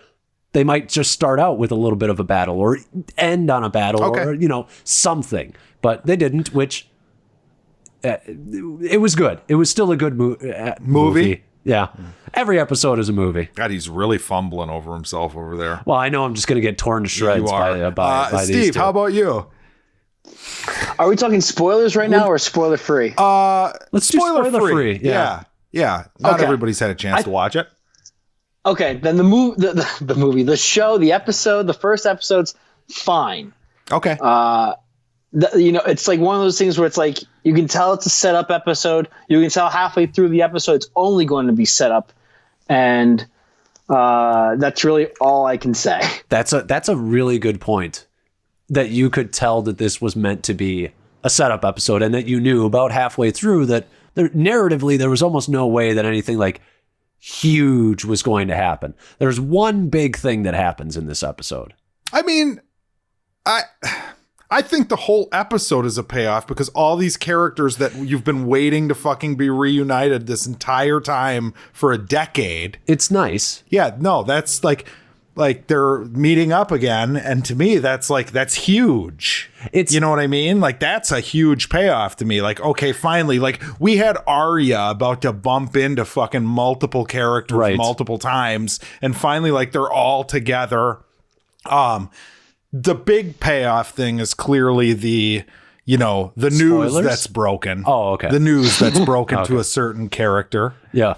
they might just start out with a little bit of a battle or end on a battle or, something. But they didn't, which it was good. It was still a good movie. Yeah. Every episode is a movie. God, he's really fumbling over himself over there. Well, I know I'm just going to get torn to shreds by Steve, these two. how about you? Are we talking spoilers right now or spoiler free? Let's spoiler free. Yeah. Not everybody's had a chance to watch it. Okay, then the movie, the show, the episode, the first episode's fine. Okay. It's like one of those things where it's like you can tell it's a setup episode. You can tell halfway through the episode it's only going to be set up, and that's really all I can say. That's a really good point. That you could tell that this was meant to be a setup episode, and that you knew about halfway through that narratively there was almost no way that anything like huge was going to happen. There's one big thing that happens in this episode. I mean, I think the whole episode is a payoff because all these characters that you've been waiting to fucking be reunited this entire time for a decade. It's nice. Yeah, no, that's like, like they're meeting up again, and to me that's huge. It's, you know what I mean? Like that's a huge payoff to me. Like, okay, finally, like we had Arya about to bump into fucking multiple characters multiple times, and finally like they're all together. The big payoff thing is clearly the news that's broken. Oh, okay. The news that's broken to a certain character. Yeah.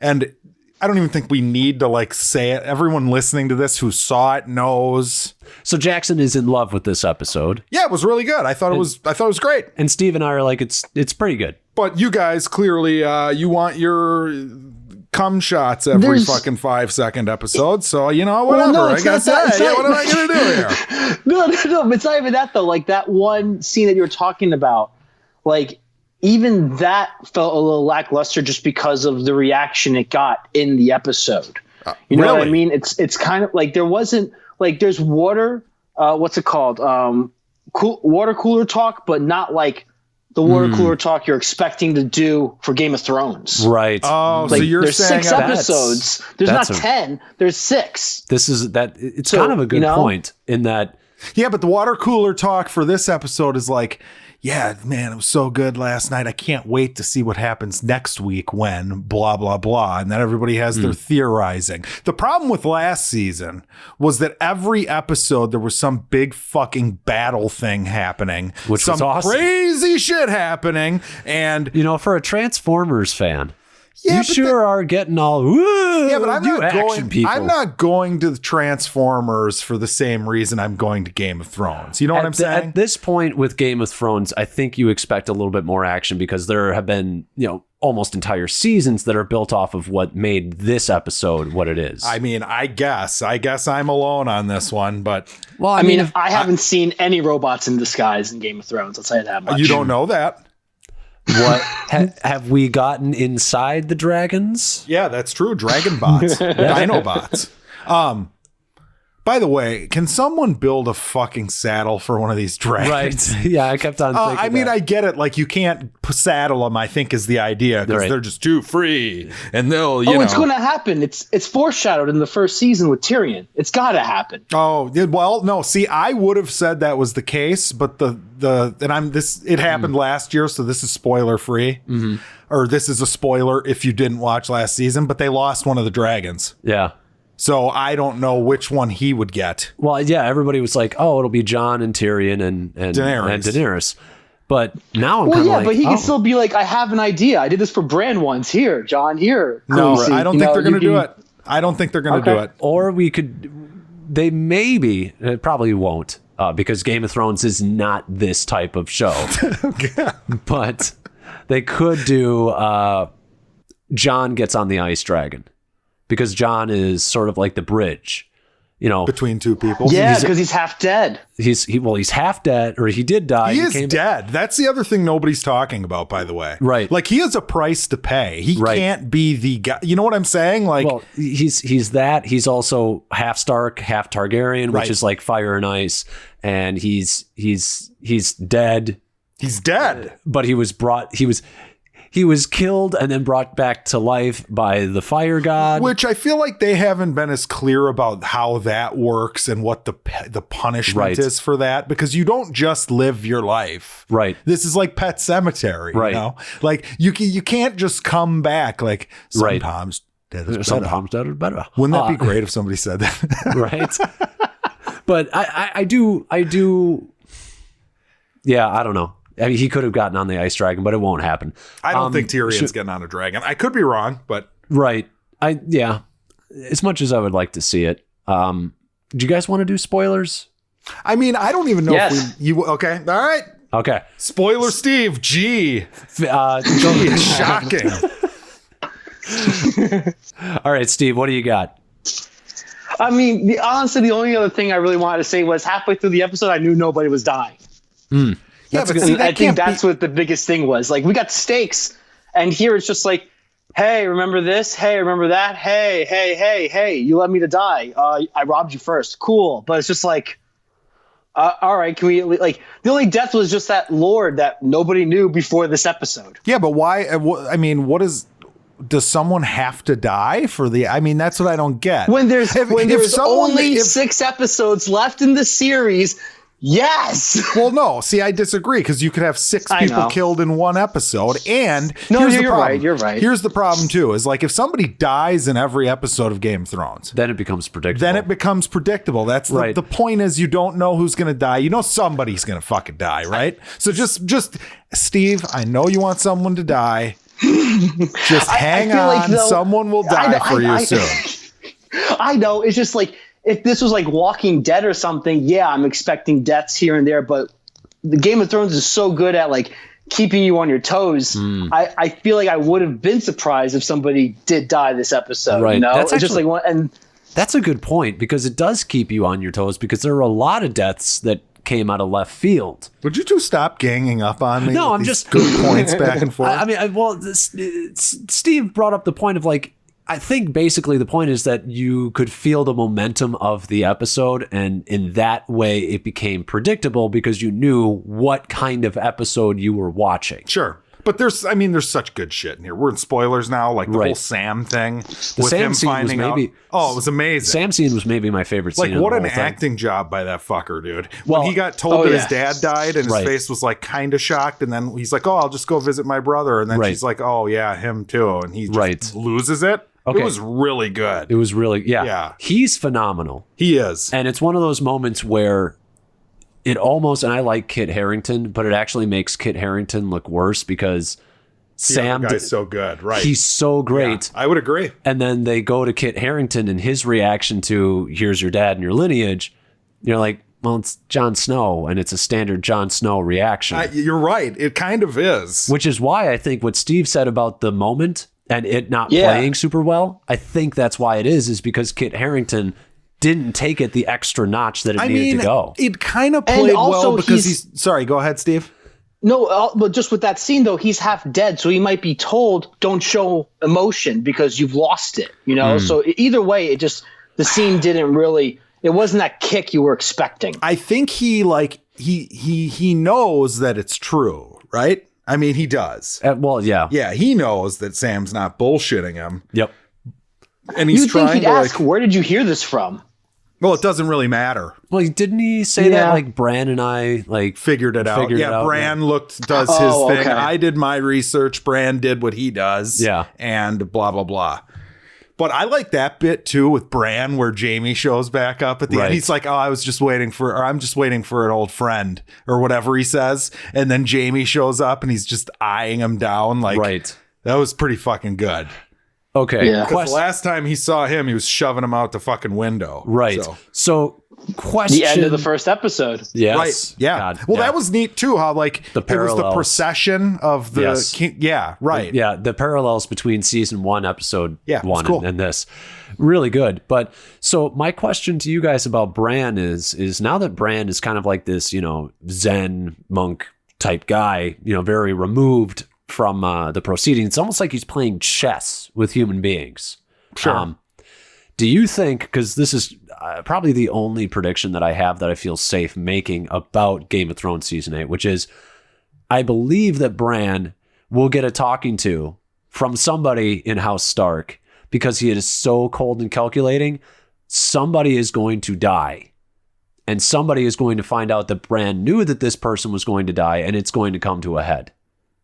And I don't even think we need to like say it. Everyone listening to this who saw it knows. So Jackson is in love with this episode. Yeah, it was really good. I thought it was great. And Steve and I are like, it's pretty good. But you guys clearly you want your cum shots every fucking 5-second episode. So, whatever. Well, no, I guess what am I going to do here? No, but it's not even that though. Like that one scene that you were talking about, like even that felt a little lackluster just because of the reaction it got in the episode. You know what I mean? It's kind of like there wasn't like there's water. What's it called? Water cooler talk, but not like the water cooler talk you're expecting to do for Game of Thrones. Right. Oh, like, so you're there's saying 6 episodes. There's not 10. There's 6. This is that. It's kind of a good point in that. Yeah, but the water cooler talk for this episode is like, yeah, man, it was so good last night. I can't wait to see what happens next week when blah, blah, blah. And then everybody has their theorizing. The problem with last season was that every episode there was some big fucking battle thing happening. Which was awesome. Crazy shit happening. And, for a Transformers fan, yeah, you sure are getting all, yeah, but I'm not going to the Transformers for the same reason I'm going to Game of Thrones. You know what I'm saying? At this point with Game of Thrones, I think you expect a little bit more action because there have been, almost entire seasons that are built off of what made this episode what it is. I mean, I guess I'm alone on this one, but well, I mean, I haven't seen any robots in disguise in Game of Thrones. I'll tell you that much. You don't know that. What have we gotten inside the dragons? Yeah, that's true. Dragon bots, Dinobots. By the way, can someone build a fucking saddle for one of these dragons? Right. Yeah, I kept on thinking I mean, I get it. Like, you can't saddle them, I think, is the idea, because they're just too free. And they'll, it's going to happen. It's foreshadowed in the first season with Tyrion. It's got to happen. Oh, well, no. See, I would have said that was the case, but it happened last year, so this is spoiler free. Mm-hmm. Or this is a spoiler if you didn't watch last season, but they lost one of the dragons. Yeah. So I don't know which one he would get. Well, yeah, everybody was like, "Oh, it'll be Jon and Tyrion and Daenerys." But now I'm kind of like, but he can still be like, "I have an idea. I did this for Bran once. Here, Jon. Here." No, I don't think they're going to do it. I don't think they're going to do it. Or we could. They maybe. It probably won't because Game of Thrones is not this type of show. Okay. But they could do. Jon gets on the ice dragon. Because Jon is sort of like the bridge, between two people. Yeah, because he's half dead. He's half dead, or he did die. He is dead. That's the other thing nobody's talking about, by the way. Right. Like, he has a price to pay. He can't be the guy. You know what I'm saying? Like, well, he's that. He's also half Stark, half Targaryen, which is like fire and ice, and he's dead. He's dead. But he was killed and then brought back to life by the fire god. Which I feel like they haven't been as clear about how that works and what the punishment is for that, because you don't just live your life. Right. This is like Pet Sematary. Right. Like you can't just come back. Like sometimes dead is better. Sometimes dead is better. Wouldn't that be great if somebody said that? Right. But I do. Yeah, I don't know. I mean, he could have gotten on the ice dragon, but it won't happen. I don't think Tyrion's getting on a dragon. I could be wrong, but right. As much as I would like to see it. Do you guys want to do spoilers? I mean, I don't even know if you okay. All right. Okay. Spoiler Steve. Gee. It's shocking. All right, Steve, what do you got? I mean, honestly, the only other thing I really wanted to say was halfway through the episode, I knew nobody was dying. Yeah, but see, I think that's what the biggest thing was. Like, we got stakes, and here it's just like, hey, remember this? Hey, remember that? Hey, you let me to die. I robbed you first. Cool. But it's just like, all right, can we, like, the only death was just that lord that nobody knew before this episode. Yeah, but why? I mean, what is does someone have to die for the? I mean, that's what I don't get. When there's only 6 episodes left in the series. Yes. Well, no. See, I disagree because you could have 6 people killed in one episode, and you're right. You're right. Here's the problem too: is like if somebody dies in every episode of Game of Thrones, then it becomes predictable. That's right. The point is you don't know who's going to die. You know somebody's going to fucking die, right? So just Steve, I know you want someone to die. Just hang on. Like, someone will die for you soon. I know. It's just like, if this was like Walking Dead or something, yeah, I'm expecting deaths here and there, but the Game of Thrones is so good at like keeping you on your toes. I feel like I would have been surprised if somebody did die this episode. Right. You know? That's just like one, and that's a good point because it does keep you on your toes because there are a lot of deaths that came out of left field. Would you two stop ganging up on me? No, I'm just good points back and forth. I mean, Steve brought up the point of like, I think basically the point is that you could feel the momentum of the episode, and in that way it became predictable because you knew what kind of episode you were watching. Sure. But there's such good shit in here. We're in spoilers now, like the whole Sam thing. The Sam scene was maybe... Oh, it was amazing. Sam scene was maybe my favorite scene. Like, what an acting job by that fucker, dude. When he got told that his dad died and his face was like kind of shocked, and then he's like, oh, I'll just go visit my brother. And then she's like, oh, yeah, him too. And he just loses it. Okay. It was really good. It was really, yeah. He's phenomenal. He is. And it's one of those moments where it almost, and I like Kit Harington, but it actually makes Kit Harington look worse because Sam... The guy's so good, right. He's so great. Yeah, I would agree. And then they go to Kit Harington and his reaction to, here's your dad and your lineage. You're like, well, it's Jon Snow, and it's a standard Jon Snow reaction. You're right. It kind of is. Which is why I think what Steve said about the moment and it not playing super well, I think that's why it is because Kit Harington didn't take it the extra notch that it needed to go. It kind of played well because he's... Sorry, go ahead, Steve. No, but just with that scene, though, he's half dead, so he might be told, don't show emotion because you've lost it, you know? So either way, it just... The scene didn't really... It wasn't that kick you were expecting. I think he knows that it's true, right? I mean, he does. Well, yeah. Yeah, he knows that Sam's not bullshitting him. Yep. And he's trying think he'd ask, where did you hear this from? Well, it doesn't really matter. Well, didn't he say that like Bran and I like figured it out? Yeah, Bran does his thing. I did my research. Bran did what he does. Yeah. And blah, blah, blah. But I like that bit too with Bran where Jamie shows back up at the end. He's like, oh, I'm just waiting for an old friend or whatever he says. And then Jamie shows up and he's just eyeing him down. Like, that was pretty fucking good. Okay. Yeah. Because the last time he saw him, he was shoving him out the fucking window. Right. So question. The end of the first episode. Yes. Right. Yeah. God, well, that was neat too. How like it was the procession of the king. Yeah. Right. Yeah. The parallels between season 1, episode 1 cool. and this. Really good. But so my question to you guys about Bran is now that Bran is kind of like this, Zen monk type guy, very removed from the proceedings. It's almost like he's playing chess with human beings. Sure. Do you think, because this is probably the only prediction that I have that I feel safe making about Game of Thrones Season 8, which is I believe that Bran will get a talking to from somebody in House Stark because he is so cold and calculating. Somebody is going to die. And somebody is going to find out that Bran knew that this person was going to die, and it's going to come to a head.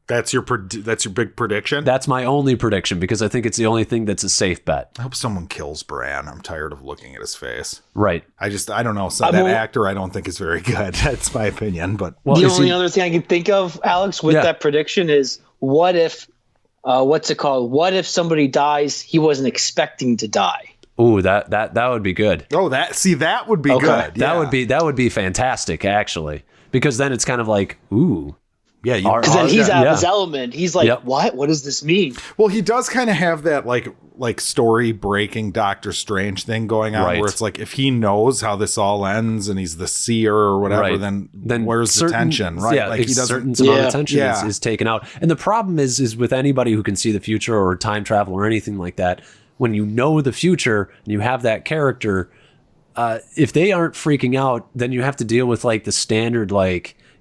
That's your big prediction? That's my only prediction because I think it's the only thing that's a safe bet. I hope someone kills Bran. I'm tired of looking at his face. Right. I don't know. So that actor I don't think is very good. That's my opinion. But the only other thing I can think of, Alex, with that prediction is what if, what's it called? What if somebody dies he wasn't expecting to die? Ooh, that would be good. Oh, that would be good. That would be fantastic, actually, because then it's kind of like, ooh. Yeah, because then he's out of his element. He's like, what? What does this mean? Well, he does kind of have that like story breaking Doctor Strange thing going on, where it's like if he knows how this all ends and he's the seer or whatever, then where's the tension? Right? Yeah, like he doesn't. Certain amount of tension is taken out. And the problem is with anybody who can see the future or time travel or anything like that. When you know the future and you have that character, if they aren't freaking out, then you have to deal with like the standard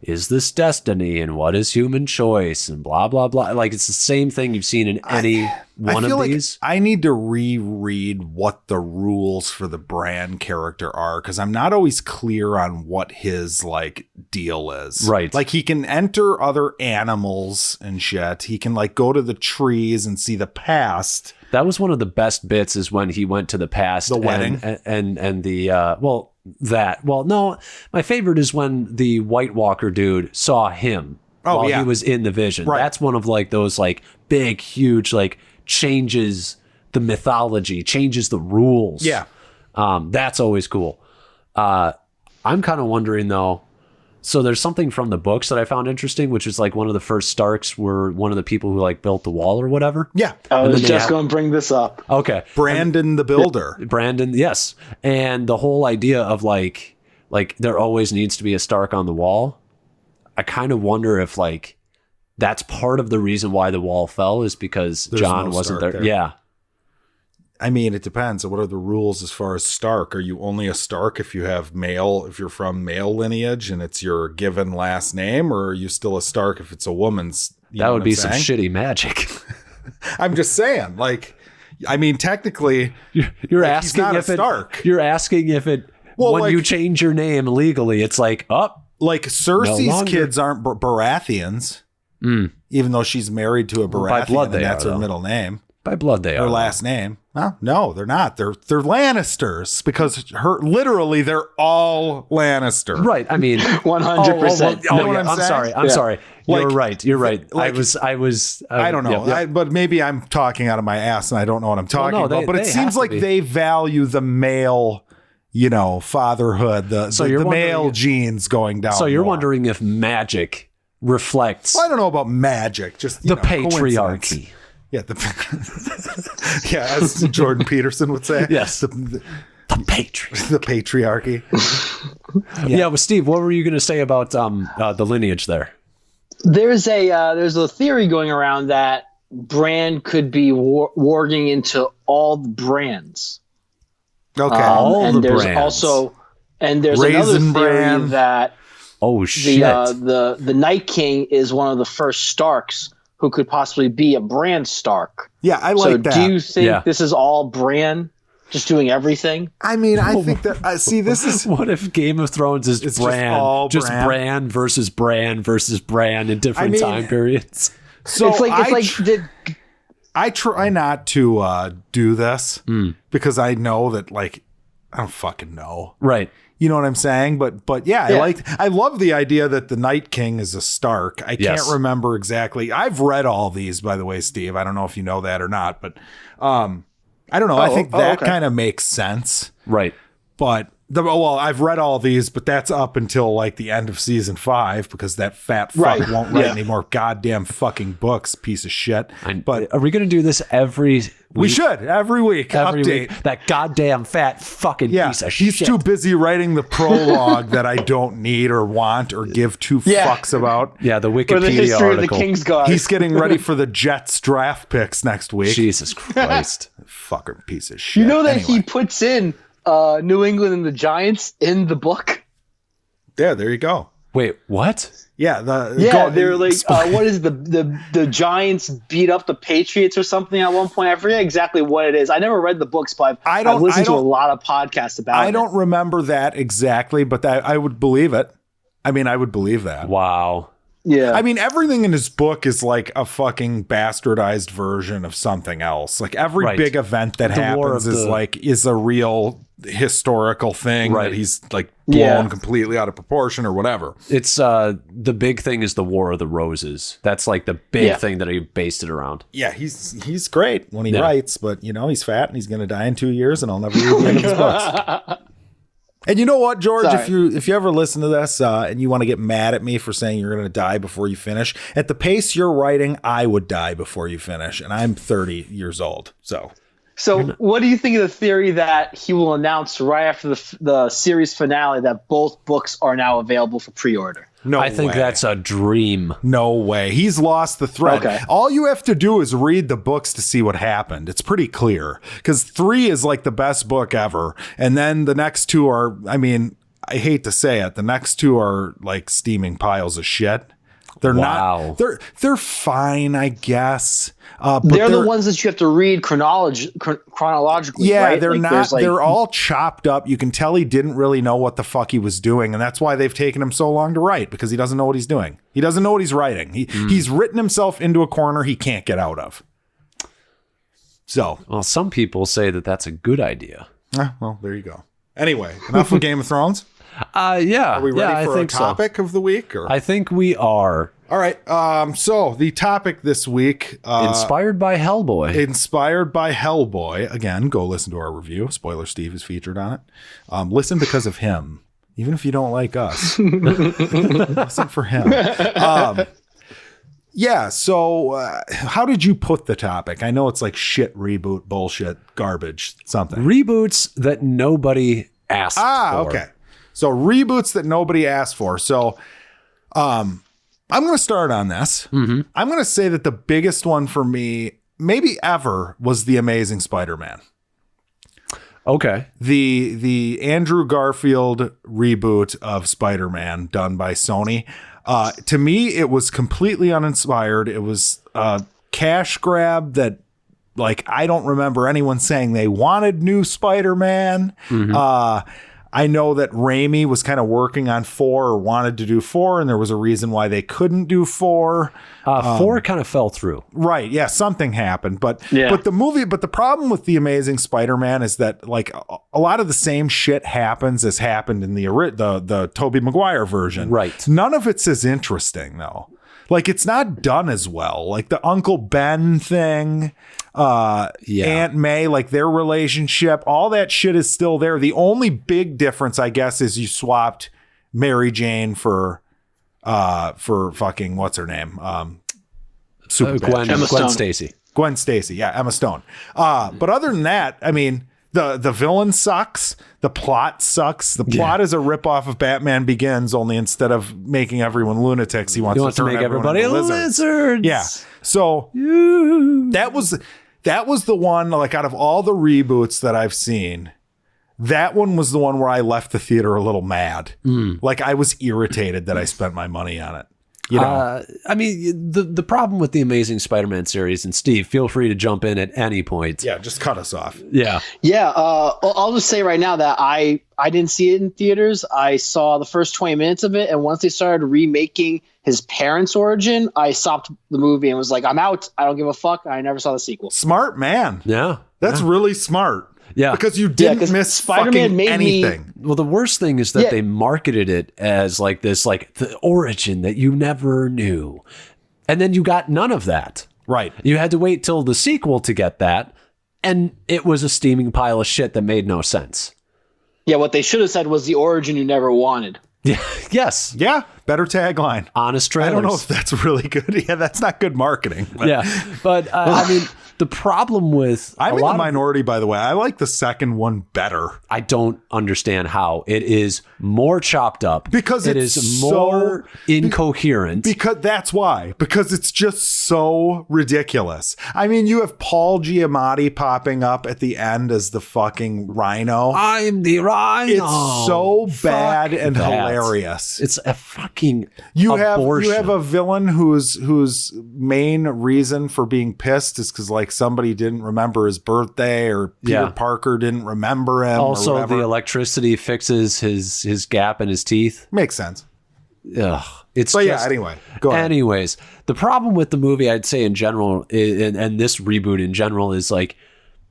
is this destiny and what is human choice and blah, blah, blah. Like, it's the same thing you've seen in any one of these. I need to reread what the rules for the Bran character are, because I'm not always clear on what his like deal is. Right. Like, he can enter other animals and shit. He can like go to the trees and see the past. That was one of the best bits, is when he went to the past. The wedding. And the, no, my favorite is when the White Walker dude saw him while he was in the vision. Right. That's one of like those like big, huge, like changes the mythology, changes the rules. Yeah. That's always cool. I'm kind of wondering though, so there's something from the books that I found interesting, which is like one of the first Starks were one of the people who like built the wall or whatever. Yeah. I was just going to bring this up. Okay. Brandon the Builder. Brandon, yes. And the whole idea of like there always needs to be a Stark on the wall. I kind of wonder if like that's part of the reason why the wall fell, is because Jon wasn't there. Yeah. I mean, it depends. What are the rules as far as Stark? Are you only a Stark if you have male, if you're from male lineage and it's your given last name, or are you still a Stark if it's a woman's? That would be some shitty magic. I'm just saying, like, I mean, technically, you're like, asking if Stark. You're asking if it, when like, you change your name legally, it's like, like Cersei's no kids aren't Baratheons, even though she's married to a Baratheon, by blood and that's her middle name. By blood they are. Her last name. Well, no, they're not. They're Lannisters, because literally they're all Lannister. Right. I mean, 100%. I'm sorry. Like, you're right. You're right. Like, I don't know. Yeah. But maybe I'm talking out of my ass and I don't know what I'm talking about. But it they seems like they value the male, fatherhood, the male genes going down. So you're more. wondering if magic reflects Well, I don't know about magic, just the patriarchy. Yeah, as Jordan Peterson would say. Yes, the patriarchy. The patriarchy. Yeah, well, Steve, what were you going to say about the lineage there? There's a theory going around that Bran could be warging into all the brands. Okay, and there's brands. There's Raisin another theory Bran. that shit, the Night King is one of the first Starks who could possibly be a Bran Stark. Yeah, I like that. So do you think this is all Bran just doing everything? I mean, I think that this is what if Game of Thrones is Bran, just Bran versus Bran versus Bran in different time periods. So I it's try not to do this because I know that, like, I don't fucking know. Right. You know what I'm saying? But yeah, I love the idea that the Night King is a Stark. I can't remember exactly. I've read all these, by the way, Steve. I don't know if you know that or not, but I don't know. I think that kind of makes sense. Right. But I've read all these, but that's up until like the end of season 5, because that fat fuck won't write any more goddamn fucking books, piece of shit. But are we going to do this every week? We should every week. Every update week. That goddamn fat fucking piece of shit. He's too busy writing the prologue that I don't need or want or give two fucks about. Yeah, the Wikipedia or the history article. of the Kingsguard. He's getting ready for the Jets draft picks next week. Jesus Christ. Fucking piece of shit. You know that he puts in New England and the Giants in the book? Yeah, there you go. Wait, what? Yeah, they're like, what is the Giants beat up the Patriots or something at one point? I forget exactly what it is. I never read the books, but I've listened to a lot of podcasts about it. I don't remember that exactly, but I would believe it. I mean, I would believe that. Wow. Yeah. I mean, everything in his book is like a fucking bastardized version of something else. Like every big event that happens is a real historical thing that he's like blown completely out of proportion or whatever. It's the big thing is the War of the Roses. That's like the big thing that he based it around. Yeah, he's great when he writes, but he's fat and he's going to die in 2 years, and I'll never read the end of his books. And you know what, George? Sorry. If you ever listen to this and you want to get mad at me for saying you're going to die before you finish, at the pace you're writing, I would die before you finish, and I'm 30 years old. So what do you think of the theory that he will announce right after the series finale that both books are now available for pre-order? No, I think that's a dream. No way. He's lost the thread. Okay. All you have to do is read the books to see what happened. It's pretty clear, because 3 is like the best book ever, and then the next 2 are. I mean, I hate to say it, the next two are like steaming piles of shit. They're not. They're fine, I guess. But they're the ones that you have to read chronologically. Yeah, right? they're like, not. They're all chopped up. You can tell he didn't really know what the fuck he was doing, and that's why they've taken him so long to write, because he doesn't know what he's doing. He doesn't know what he's writing. He's written himself into a corner he can't get out of. So, well, some people say that that's a good idea. Well, there you go. Anyway, enough of Game of Thrones. Yeah. Are we ready for a a topic of the week? Or? I think we are. All right. So the topic this week, inspired by Hellboy. Inspired by Hellboy. Again, go listen to our review. Spoiler Steve is featured on it. Listen because of him. Even if you don't like us, listen for him. Yeah. So how did you put the topic? I know it's like shit, reboot, bullshit, garbage, something. Reboots that nobody asked for. Okay. So reboots that nobody asked for. So I'm going to start on this. Mm-hmm. I'm going to say that the biggest one for me, maybe ever, was The Amazing Spider-Man. Okay. The Andrew Garfield reboot of Spider-Man done by Sony. To me, it was completely uninspired. It was a cash grab that, like, I don't remember anyone saying they wanted new Spider-Man. Mm-hmm. I know that Raimi was kind of working on 4 or wanted to do 4, and there was a reason why they couldn't do 4. 4 kind of fell through. Right. Yeah. Something happened. But the problem with The Amazing Spider-Man is that, like, a lot of the same shit happens as happened in the Tobey Maguire version. Right. None of it's as interesting, though. Like, it's not done as well. Like the Uncle Ben thing, Aunt May, like their relationship, all that shit is still there. The only big difference, I guess, is you swapped Mary Jane for fucking what's her name, Gwen Stacy. Gwen Stacy, yeah, Emma Stone. But other than that, I mean, the villain sucks. The plot sucks. The plot is a ripoff of Batman Begins, only instead of making everyone lunatics, he wants to make everybody lizards. Yeah. So that was the one, like, out of all the reboots that I've seen, that one was the one where I left the theater a little mad. Like, I was irritated that I spent my money on it. You know? I mean, the problem with the Amazing Spider-Man series, and Steve, feel free to jump in at any point. Yeah, just cut us off. Yeah. Yeah. I'll just say right now that I didn't see it in theaters. I saw the first 20 minutes of it. And once they started remaking his parents' origin, I stopped the movie and was like, I'm out. I don't give a fuck. I never saw the sequel. Smart man. Yeah. That's really smart. Yeah. Because you didn't miss Spider-Man fucking anything. Well, the worst thing is that they marketed it as like this, like the origin that you never knew. And then you got none of that. Right. You had to wait till the sequel to get that. And it was a steaming pile of shit that made no sense. Yeah. What they should have said was the origin you never wanted. Yeah. Yes. Yeah. Better tagline. Honest trailers. I don't know if that's really good. Yeah, that's not good marketing. But. Yeah. But I mean, the problem with I'm in the minority, by the way. I like the second one better. I don't understand how it is more chopped up because it is more incoherent. Because that's why. Because it's just so ridiculous. I mean, you have Paul Giamatti popping up at the end as the fucking Rhino. I'm the Rhino. It's so bad and hilarious. It's a fucking abortion. You have a villain whose main reason for being pissed is because, like, somebody didn't remember his birthday, or Peter Parker didn't remember him. Also, the electricity fixes his gap in his teeth. Makes sense. Ugh. Anyway, go ahead. Anyways, the problem with the movie, I'd say in general, and this reboot in general, is like,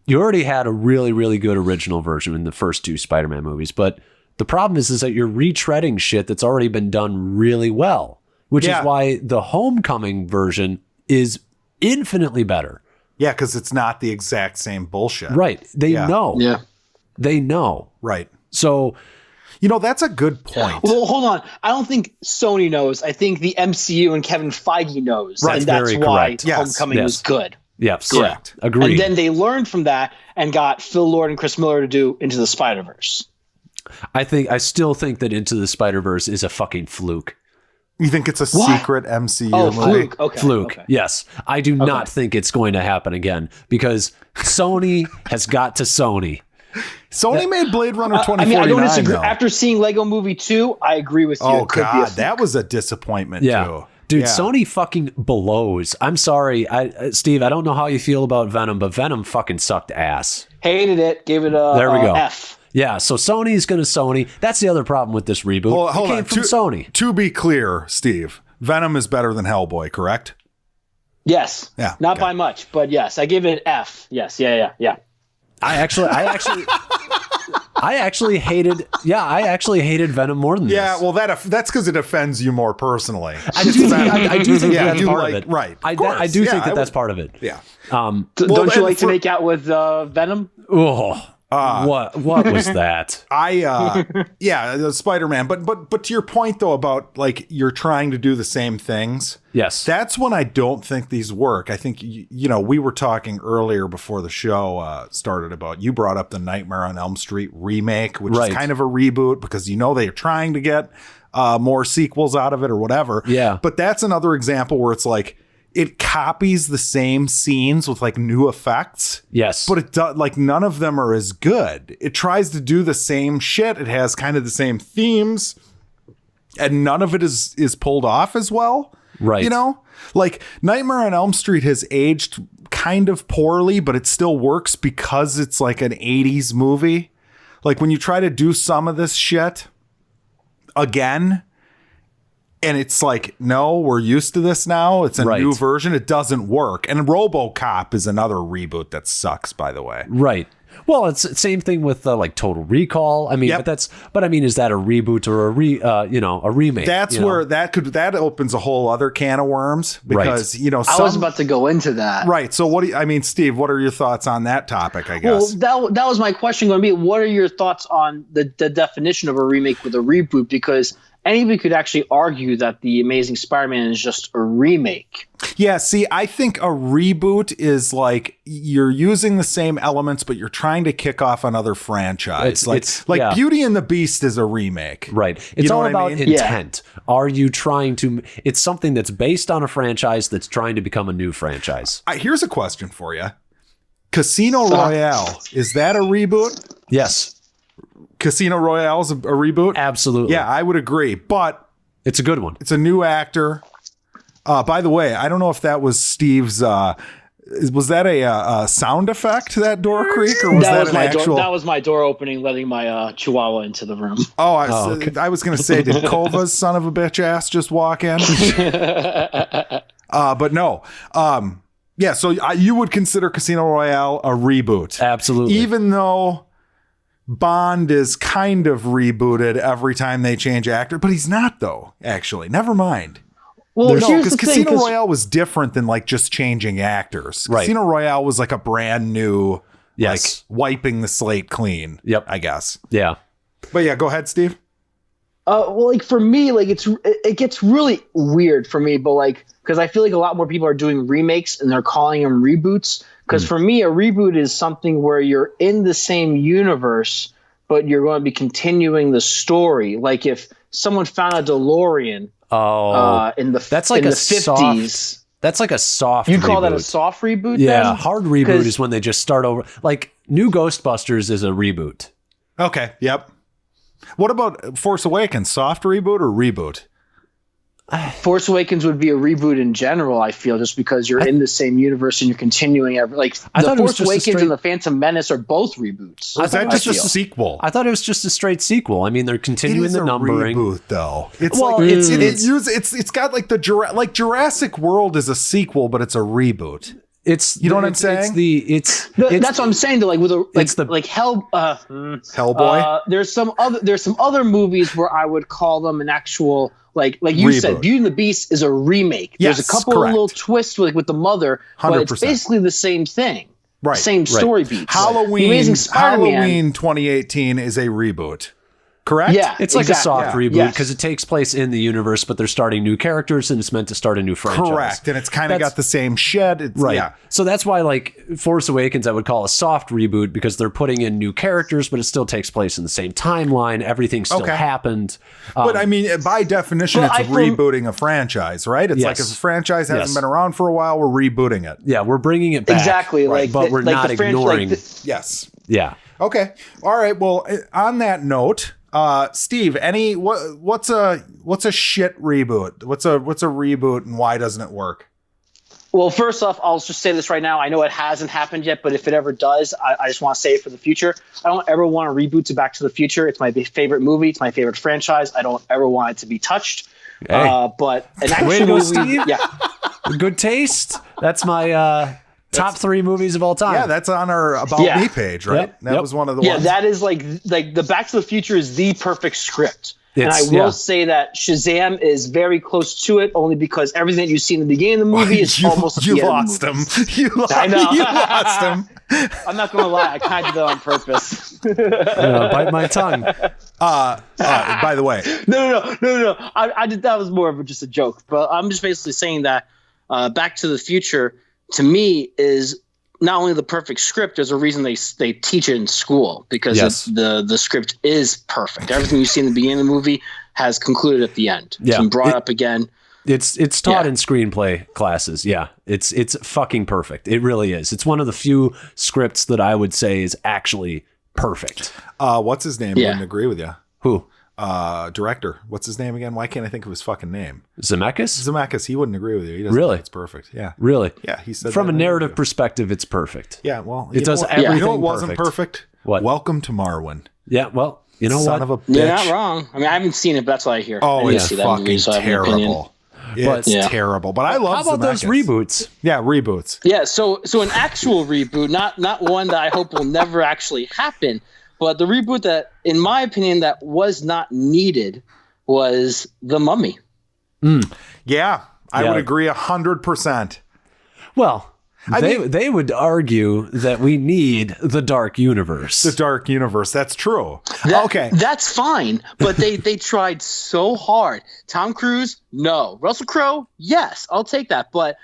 you already had a really, really good original version in the first 2 Spider-Man movies, but the problem is that you're retreading shit that's already been done really well, which is why the Homecoming version is infinitely better. Yeah, because it's not the exact same bullshit. Right. They know. Yeah. They know. Right. So, you know, that's a good point. Well, hold on. I don't think Sony knows. I think the MCU and Kevin Feige knows. Right. And that's very why correct. Homecoming was good. Yes. Correct. Yeah. Agreed. And then they learned from that and got Phil Lord and Chris Miller to do Into the Spider-Verse. I still think that Into the Spider-Verse is a fucking fluke. You think it's a secret MCU movie? Fluke. Okay. Fluke. Okay. Yes. I do not think it's going to happen again because Sony has got to Sony. Sony made Blade Runner 2049. I mean, I don't disagree. Though. After seeing Lego Movie 2, I agree with you. Oh God, that was a disappointment too. Dude, Sony fucking blows. I'm sorry, Steve. I don't know how you feel about Venom, but Venom fucking sucked ass. Hated it. Gave it a there we go. F. Yeah, so Sony's going to Sony. That's the other problem with this reboot. Well, hold it came on. from Sony. To be clear, Steve, Venom is better than Hellboy, correct? Yes. Yeah. Not by much, but yes, I give it an F. Yes. Yeah. I actually hated Venom more than this. Yeah, well, that's because it offends you more personally. I do think that's part of it. Right. I do think that's part of it. Yeah. Don't you like to make out with Venom? Oh. What was that? The Spider-Man. But to your point though about like you're trying to do the same things. Yes. That's when I don't think these work. I think we were talking earlier before the show started about you brought up the Nightmare on Elm Street remake, which is kind of a reboot because they're trying to get more sequels out of it or whatever. Yeah. But that's another example where it's like it copies the same scenes with like new effects. Yes. But it does like none of them are as good. It tries to do the same shit. It has kind of the same themes and none of it is pulled off as well. Right. Like Nightmare on Elm Street has aged kind of poorly, but it still works because it's like an 80s movie. Like when you try to do some of this shit again, and it's like, no, we're used to this now. It's a new version. It doesn't work. And Robocop is another reboot that sucks, by the way. Right. Well, it's the same thing with like Total Recall. I mean, is that a reboot or a remake? That's where that opens a whole other can of worms because, I was about to go into that. Right. So Steve, what are your thoughts on that topic, I guess? Well, that was my question going to be, what are your thoughts on the definition of a remake with a reboot? Because anybody could actually argue that The Amazing Spider-Man is just a remake. Yeah, see, I think a reboot is like you're using the same elements, but you're trying to kick off another franchise. Like Beauty and the Beast is a remake. Right. It's all about intent. Yeah. Are you trying to... It's something that's based on a franchise that's trying to become a new franchise. Here's a question for you. Casino Royale, is that a reboot? Yes. Casino Royale is a reboot? Absolutely. Yeah, I would agree, but it's a good one. It's a new actor. By the way, I don't know if that was Steve's. Was that a sound effect, that door creak, or was that an actual? That was my door opening, letting my Chihuahua into the room. I was going to say, did Kova's son of a bitch ass just walk in? But no. Yeah, so you would consider Casino Royale a reboot. Absolutely. Even though Bond is kind of rebooted every time they change actor, but he's not though, actually. Never mind. Well, because Casino Royale was different than like just changing actors. Right. Casino Royale was like a brand new, like wiping the slate clean. Yep. I guess. Yeah. But yeah, go ahead, Steve. Well, like for me, like it gets really weird for me, but like, because I feel like a lot more people are doing remakes and they're calling them reboots. Because for me, a reboot is something where you're in the same universe, but you're going to be continuing the story. Like if someone found a DeLorean in the 50s. That's like a soft You'd call reboot. that a soft reboot? Yeah, then? hard reboot is when they just start over. Like new Ghostbusters is a reboot. Okay, yep. What about Force Awakens? Soft reboot or reboot? Force Awakens would be a reboot in general, I feel, just because you're in the same universe and you're continuing the Force Awakens and the Phantom Menace are both reboots. Is that just a sequel? I thought it was just a straight sequel. I mean, they're continuing the numbering. Reboot, though. It's got like the Jurassic World is a sequel, but it's a reboot. It's what I'm saying. That's what I'm saying. Though, like with Hellboy. There's some other movies where I would call them an actual like you said, Beauty and the Beast is a remake. Yes, there's a couple of little twists with the mother, 100%. but it's basically the same thing. Right. Same story beats. Halloween 2018 is a reboot. Correct? Yeah, it's like a soft reboot because it takes place in the universe, but they're starting new characters and it's meant to start a new franchise. Correct, and it's kind of got the same shed. Right. Yeah. So that's why like Force Awakens I would call a soft reboot because they're putting in new characters, but it still takes place in the same timeline. Everything still happened. But I mean, by definition, it's rebooting a franchise, right? It's like if a franchise hasn't been around for a while, we're rebooting it. Yeah, we're bringing it back. Exactly. Right. But we're not ignoring. Yes. Yeah. Okay. All right. Well, on that note, Steve, what's a shit reboot? What's a reboot and why doesn't it work? Well, first off, I'll just say this right now. I know it hasn't happened yet, but if it ever does, I just want to say it for the future. I don't ever want to reboot to Back to the Future. It's my favorite movie. It's my favorite franchise. I don't ever want it to be touched. Hey. But an actual Way to go, movie, Steve. yeah. Good taste. That's my top 3 movies of all time. Yeah, that's on our About Me page, right? Yep. That was one of the ones. Yeah, that is like the Back to the Future is the perfect script. And I will say that Shazam is very close to it, only because everything that you see in the beginning of the movie is almost you the end lost of the movie. him. I know. You lost him. I'm not going to lie. I kind of did that on purpose. Bite my tongue. By the way, No. I did. That was more of just a joke. But I'm just basically saying that Back to the Future, to me, is not only the perfect script. There's a reason they teach it in school, because the script is perfect. Everything you see in the beginning of the movie has concluded at the end. Yeah. It's been brought up again. It's taught in screenplay classes. Yeah, it's fucking perfect. It really is. It's one of the few scripts that I would say is actually perfect. what's his name? Yeah. Wouldn't agree with you. Who? Director. What's his name again? Why can't I think of his fucking name? Zemeckis? Zemeckis. He wouldn't agree with you. He doesn't Really? think it's perfect. Yeah. Really? Yeah. He said From that a in an narrative interview. perspective, it's perfect. Yeah. Well, It does what? everything You know what wasn't perfect. perfect? What? Welcome to Marwin. Yeah. Well, you know Son what? of a bitch. You're not wrong. I mean, I haven't seen it, but that's what I hear. I Oh, didn't it's see that movie, fucking so I have an opinion. terrible. But- It's terrible. But I love How about those Zemeckis. reboots? Yeah, reboots. Yeah, so an actual reboot, not one that I hope will never actually happen, but the reboot that, in my opinion, that was not needed was The Mummy. Yeah, I Yeah. would agree 100%. Well, I mean- they would argue that we need the dark universe. The dark universe. That's true. Okay. That's fine, but they tried so hard. Tom Cruise, no. Russell Crowe, yes, I'll take that, but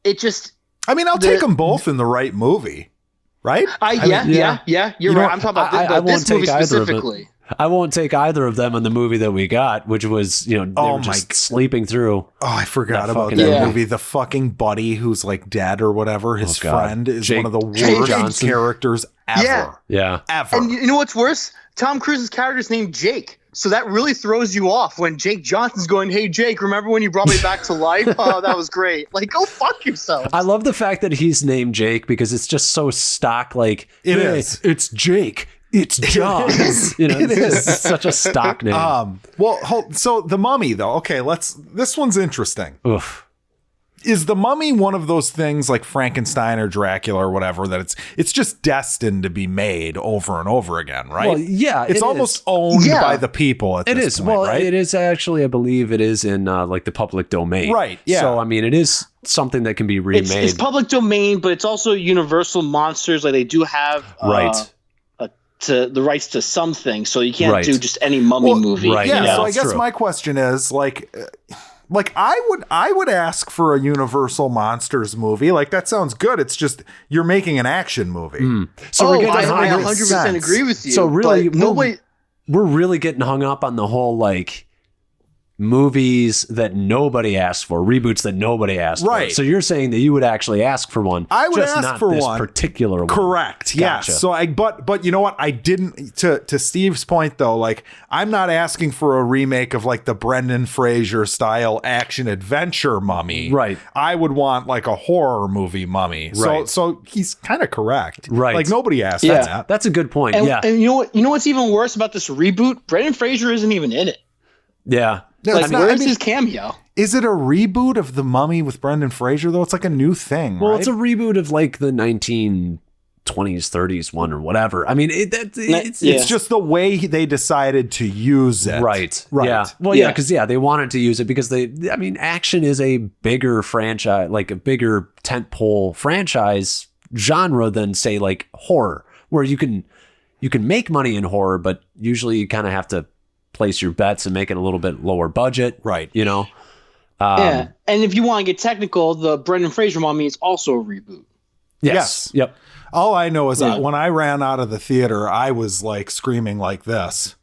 it just I mean, I'll take them both in the right movie, right? yeah, you're you know right. what? I'm talking about I won't this movie take either of it. specifically. I won't take either of them on the movie that we got, which was, they Oh were my just g- sleeping through. Oh, I forgot That about fucking that movie. movie. The fucking buddy who's like dead or whatever. His God. friend is Jake- one of the Jake worst Johnson. characters ever. Yeah. Yeah. Ever. And you know what's worse? Tom Cruise's character is named Jake. So that really throws you off when Jake Johnson's going, "Hey, Jake, remember when you brought me back to life? Oh, that was great. Like, go fuck yourself." I love the fact that he's named Jake because it's just so stock. Like, It hey, is. It's Jake. It's John. It is. It's such a stock name. So The Mummy, though. Okay, this one's interesting. Oof. Is The Mummy one of those things like Frankenstein or Dracula or whatever that it's just destined to be made over and over again, right? Well, yeah, it's it almost is. owned Yeah. by the people at It this is. point, Well, right? it is actually, I believe it is in like the public domain. Right, yeah. So, I mean, it is something that can be remade. It's public domain, but it's also Universal Monsters. Like, they do have Right. to the rights to something, so you can't Right. do just any Mummy movie. right, Yeah, Yeah, so I that's guess true. my question is like I would ask for a Universal Monsters movie. Like that sounds good. It's just you're making an action movie. So we're getting I hung up- 100% agree with you. So really, but nobody. we're really getting hung up on the whole like movies that nobody asked for, reboots that nobody asked for. Right. So you're saying that you would actually ask for one. I would just ask not for this one. particular one. Correct. Gotcha. Yes. So but you know what? I didn't to Steve's point though, like I'm not asking for a remake of like the Brendan Fraser style action adventure Mummy. Right. I would want like a horror movie Mummy. Right. So he's kind of correct. Right. Like nobody asked Yeah. that. That's a good point. And, yeah. and you know what? You know what's even worse about this reboot? Brendan Fraser isn't even in it. Yeah. No, Like, it's not- where's I mean, his cameo? Is it a reboot of The Mummy with Brendan Fraser though? It's like a new thing. Well, right? it's a reboot of like the 1920s, 30s one or whatever. I mean, it's Yeah. It's just the way they decided to use it. Right. Right. Yeah. Well, yeah, Yeah. because they wanted to use it because action is a bigger franchise, like a bigger tentpole franchise genre than say like horror, where you can make money in horror, but usually you kind of have to place your bets and make it a little bit lower budget. Right. You know? Yeah. And if you want to get technical, the Brendan Fraser Mummy is also a reboot. Yes. Yep. All I know is Yeah. when I ran out of the theater, I was like screaming like this.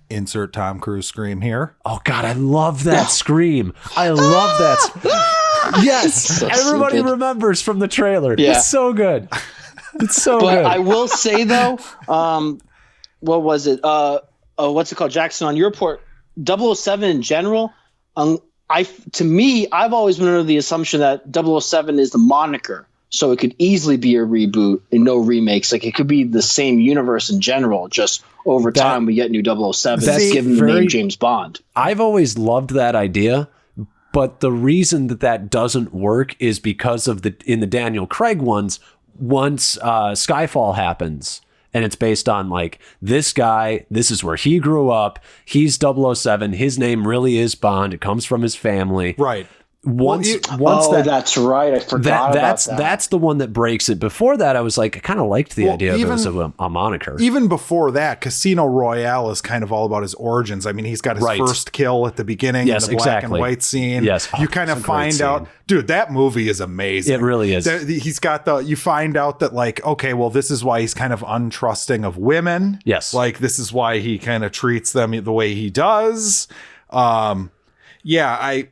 Insert Tom Cruise scream here. Oh God, I love that scream. I love that. Yes. So Everybody stupid. remembers from the trailer. Yeah. It's so good. It's so But good. I will say though, what was it? What's it called, Jackson? On your report, 007 in general. I've always been under the assumption that 007 is the moniker, so it could easily be a reboot and no remakes. Like it could be the same universe in general. Just over time, we get new 007. That's given the name James Bond. I've always loved that idea. But the reason that doesn't work is because of in the Daniel Craig ones, once Skyfall happens and it's based on like this guy, this is where he grew up. He's 007. His name really is Bond. It comes from his family. Right. Once that's right. I forgot about that. That's the one that breaks it. Before that, I was like, I kind of liked the idea of it as a moniker. Even before that, Casino Royale is kind of all about his origins. I mean, he's got his first kill at the beginning, in the black and white scene. Yes, you kind of find out, dude, that movie is amazing. It really is. He's got you find out that like, okay, well, this is why he's kind of untrusting of women. Yes, like this is why he kind of treats them the way he does. Yeah,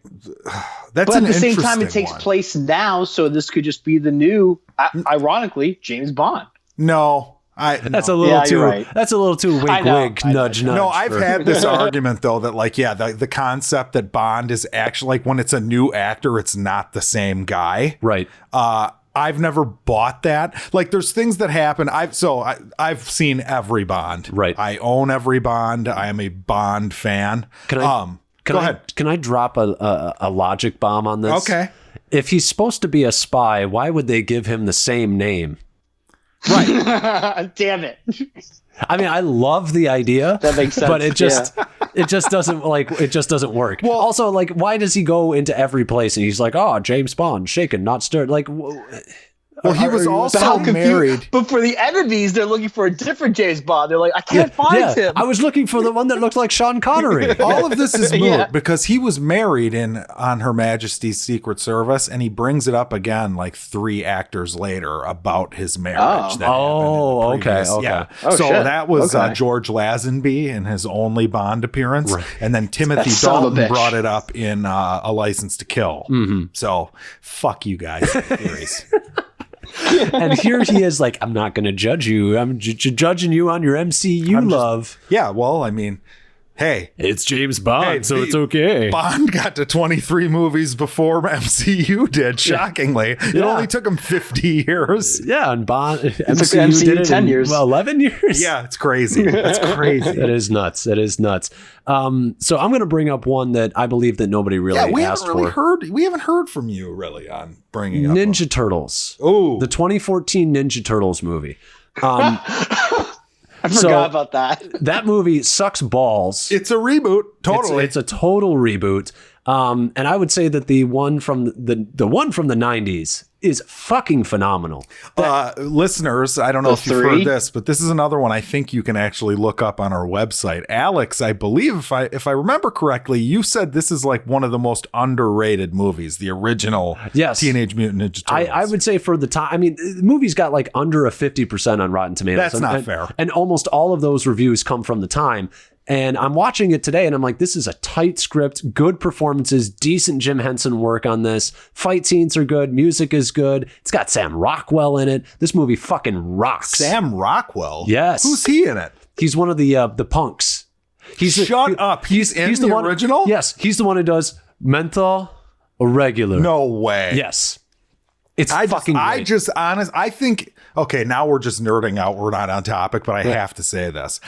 that's but an at the same time, it interesting takes one. place now, so this could just be the new, ironically, James Bond. No, that's a little too. Right. That's a little too wink, nudge. No, I've had this argument though that like, yeah, the concept that Bond is actually like when it's a new actor, it's not the same guy, right? I've never bought that. Like, there's things that happen. I've seen every Bond. Right. I own every Bond. I am a Bond fan. Go ahead. Can I drop a logic bomb on this? Okay. If he's supposed to be a spy, why would they give him the same name? Right. Damn it. I mean, I love the idea. That makes sense. But it just doesn't work. Well, also, like, why does he go into every place and he's like, oh, James Bond, shaken, not stirred? Like, well, he was also married. But for the enemies, they're looking for a different James Bond. They're like, I can't find him. I was looking for the one that looked like Sean Connery. All of this is moot because he was married on Her Majesty's Secret Service, and he brings it up again like 3 actors later about his marriage. Okay. Yeah. Oh, so shit. that was George Lazenby in his only Bond appearance, and then Timothy Dalton brought it up in A License to Kill. Mm-hmm. So fuck you guys. Theories. And here he is like, I'm not going to judge you. I'm judging you on your MCU love. Yeah, well, I mean, hey. It's James Bond, so it's okay. Bond got to 23 movies before MCU did, shockingly. It only took him 50 years. Yeah, and MCU did it 10 in, years. 11 years? Yeah, it's crazy. That's crazy. That is nuts. That is nuts. So I'm going to bring up one that I believe that nobody really asked for. We haven't heard from you really on bringing up Ninja Turtles. Oh, the 2014 Ninja Turtles movie. I forgot about that. That movie sucks balls. It's a reboot. Totally. It's a total reboot. And I would say that the one from the one from the 90s is fucking phenomenal. Listeners, I don't know if you've heard this, but this is another one I think you can actually look up on our website. Alex, I believe if I remember correctly, you said this is like one of the most underrated movies, the original Teenage Mutant Ninja Turtles. I would say for the time, I mean, the movie's got like under a 50% on Rotten Tomatoes. That's not fair. And almost all of those reviews come from the time. And I'm watching it today and I'm like, this is a tight script, good performances, decent Jim Henson work on this. Fight scenes are good. Music is good. It's got Sam Rockwell in it. This movie fucking rocks. Sam Rockwell? Yes. Who's he in it? He's one of the punks. Shut up. He's the original? Yes. He's the one who does menthol or regular. No way. Yes. It's fucking great. I think, okay, now we're just nerding out. We're not on topic, but I have to say this.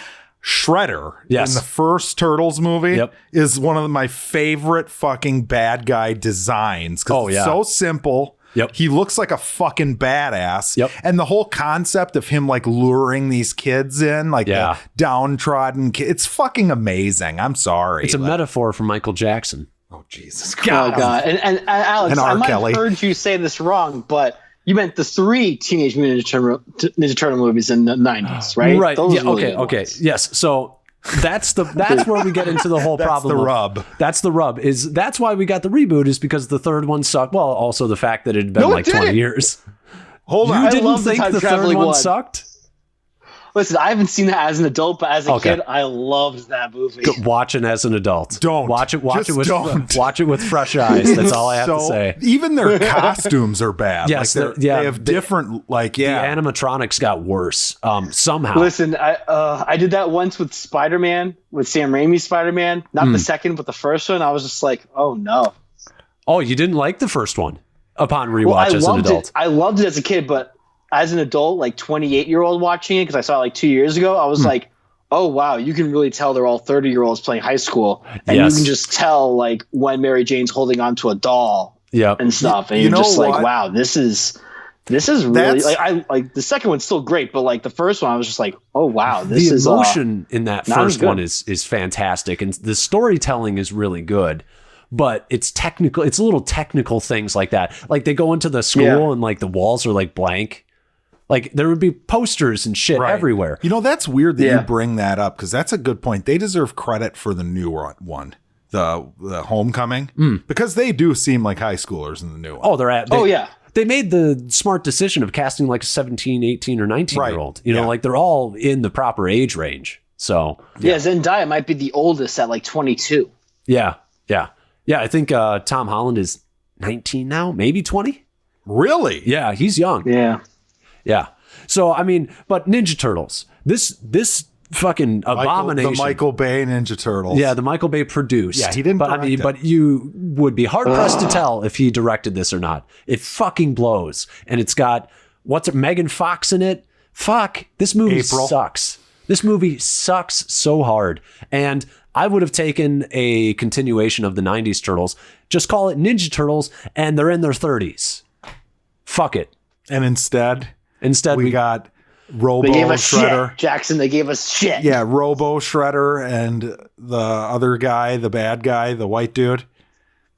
Shredder in the first Turtles movie is one of my favorite fucking bad guy designs because it's so simple. He looks like a fucking badass. And the whole concept of him like luring these kids in, like the downtrodden kids, it's fucking amazing. I'm sorry. It's a metaphor for Michael Jackson. Oh, Jesus Christ. Oh, God. And Alex, I might have heard you say this wrong, but you meant the 3 Teenage Mutant Ninja Turtle movies in the 90s, right? Right. Those okay. Yes. So that's where we get into the whole problem. That's the rub. That's the rub. That's why we got the reboot is because the third one sucked. Well, also the fact that it had been 20 years. Hold on. You didn't think the third one sucked? Listen, I haven't seen that as an adult, but as a kid, I loved that movie. Watch it as an adult. Don't watch it. Watch Just it with don't. watch it with fresh eyes. That's all I have to say. Even their costumes are bad. Yes, like they have different. Like the animatronics got worse somehow. Listen, I did that once with Spider-Man, with Sam Raimi's Spider-Man. Not the second, but the first one. I was just like, oh no. Oh, you didn't like the first one upon rewatch as an adult. I loved it as a kid, but as an adult, like 28-year-old watching it, because I saw it like 2 years ago, I was like, oh wow, you can really tell they're all 30-year-olds playing high school, and you can just tell like when Mary Jane's holding onto a doll, and stuff, and you're just like, wow, this is really like the second one's still great, but like the first one, I was just like, oh wow, this is the emotion in that first one is fantastic, and the storytelling is really good. But it's technical. It's little technical things like that. Like they go into the school and like the walls are like blank. Like there would be posters and shit everywhere. You know, that's weird that you bring that up because that's a good point. They deserve credit for the new one, the Homecoming, because they do seem like high schoolers in the new one. Oh, They made the smart decision of casting like a 17, 18, or 19-year-old. You know, like they're all in the proper age range. So Zendaya might be the oldest at like 22. Yeah. I think Tom Holland is 19 now, maybe 20. Really? Yeah, he's young. Yeah. So I mean, but Ninja Turtles, this fucking abomination, the Michael Bay Ninja Turtles. Yeah, the Michael Bay produced. Yeah, he didn't. But but you would be hard pressed to tell if he directed this or not. It fucking blows, and it's got Megan Fox in it. Fuck, this movie sucks. This movie sucks so hard, and I would have taken a continuation of the 90s Turtles. Just call it Ninja Turtles, and they're in their 30s. Fuck it. And instead we got Robo Shredder. Shit. Jackson, they gave us shit. Yeah, Robo Shredder and the other guy, the bad guy, the white dude.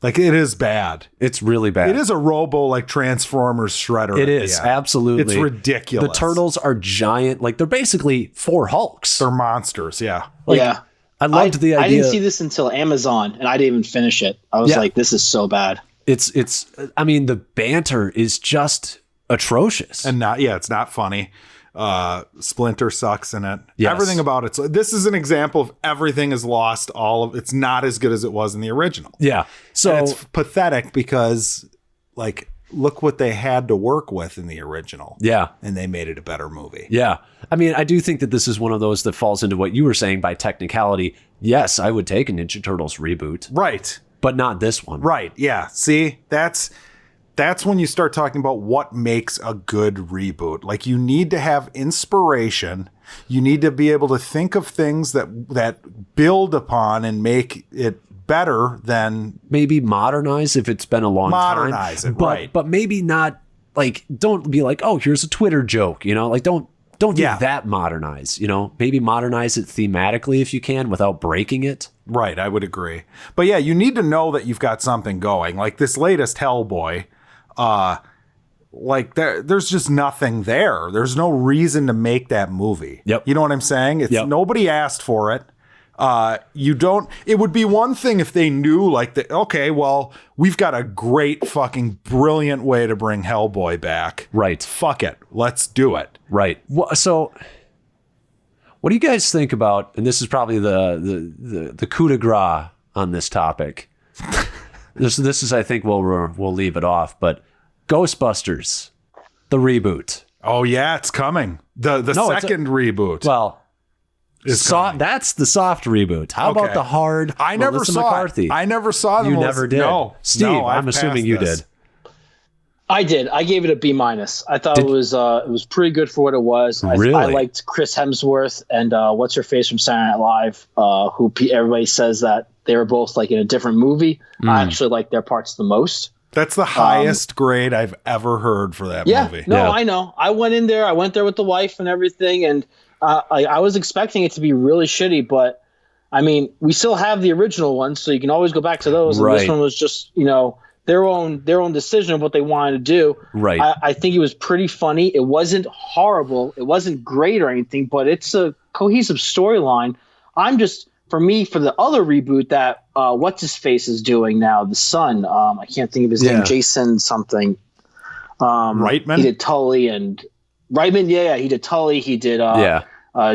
Like, it is bad. It's really bad. It is a Robo, like, Transformers Shredder. It is, absolutely. It's ridiculous. The turtles are giant. Like, they're basically 4 Hulks. They're monsters, yeah. Like, I loved the idea. I didn't see this until Amazon, and I didn't even finish it. I was like, this is so bad. I mean, the banter is just atrocious. And it's not funny. Splinter sucks in it. Yes. Everything about it. So this is an example of everything is lost. It's not as good as it was in the original. Yeah. So and it's pathetic because, like, look what they had to work with in the original. Yeah. And they made it a better movie. Yeah. I mean, I do think that this is one of those that falls into what you were saying by technicality. Yes, I would take a Ninja Turtles reboot. Right. But not this one. Right. Yeah. See, that's when you start talking about what makes a good reboot. Like, you need to have inspiration. You need to be able to think of things that build upon and make it better than maybe modernize if it's been a long time. Modernize it, right. But maybe not, like, don't be like, oh, here's a Twitter joke, you know? Like, don't do that modernize, you know? Maybe modernize it thematically if you can without breaking it. Right, I would agree. But yeah, you need to know that you've got something going. Like this latest Hellboy, like there's just nothing there. There's no reason to make that movie. Yep. You know what I'm saying? It's nobody asked for it. It would be one thing if they knew, like, okay, well, we've got a great fucking brilliant way to bring Hellboy back. Right. Fuck it. Let's do it. Right. Well, so what do you guys think about, and this is probably the coup de grace on this topic. This is, I think we'll leave it off, but Ghostbusters, the reboot. Oh yeah, it's coming. The second reboot. Well, that's the soft reboot. How about the hard? I never Melissa saw McCarthy? it. I never saw them. You never did. No, Steve. I'm assuming you did. I did. I gave it a B-. I thought it was pretty good for what it was. Really? I liked Chris Hemsworth and what's her face from Saturday Night Live, who everybody says that they were both like in a different movie. I actually liked their parts the most. That's the highest grade I've ever heard for that movie. No, I know. I went there with the wife and everything, and I was expecting it to be really shitty, but I mean, we still have the original ones, so you can always go back to those. Right. And this one was just, you know, their own decision of what they wanted to do. Right. I think it was pretty funny. It wasn't horrible. It wasn't great or anything, but it's a cohesive storyline. For the other reboot that what's his face is doing now, the son. I can't think of his name. Jason something. Reitman. He did Tully and Reitman. Yeah, he did Tully. He did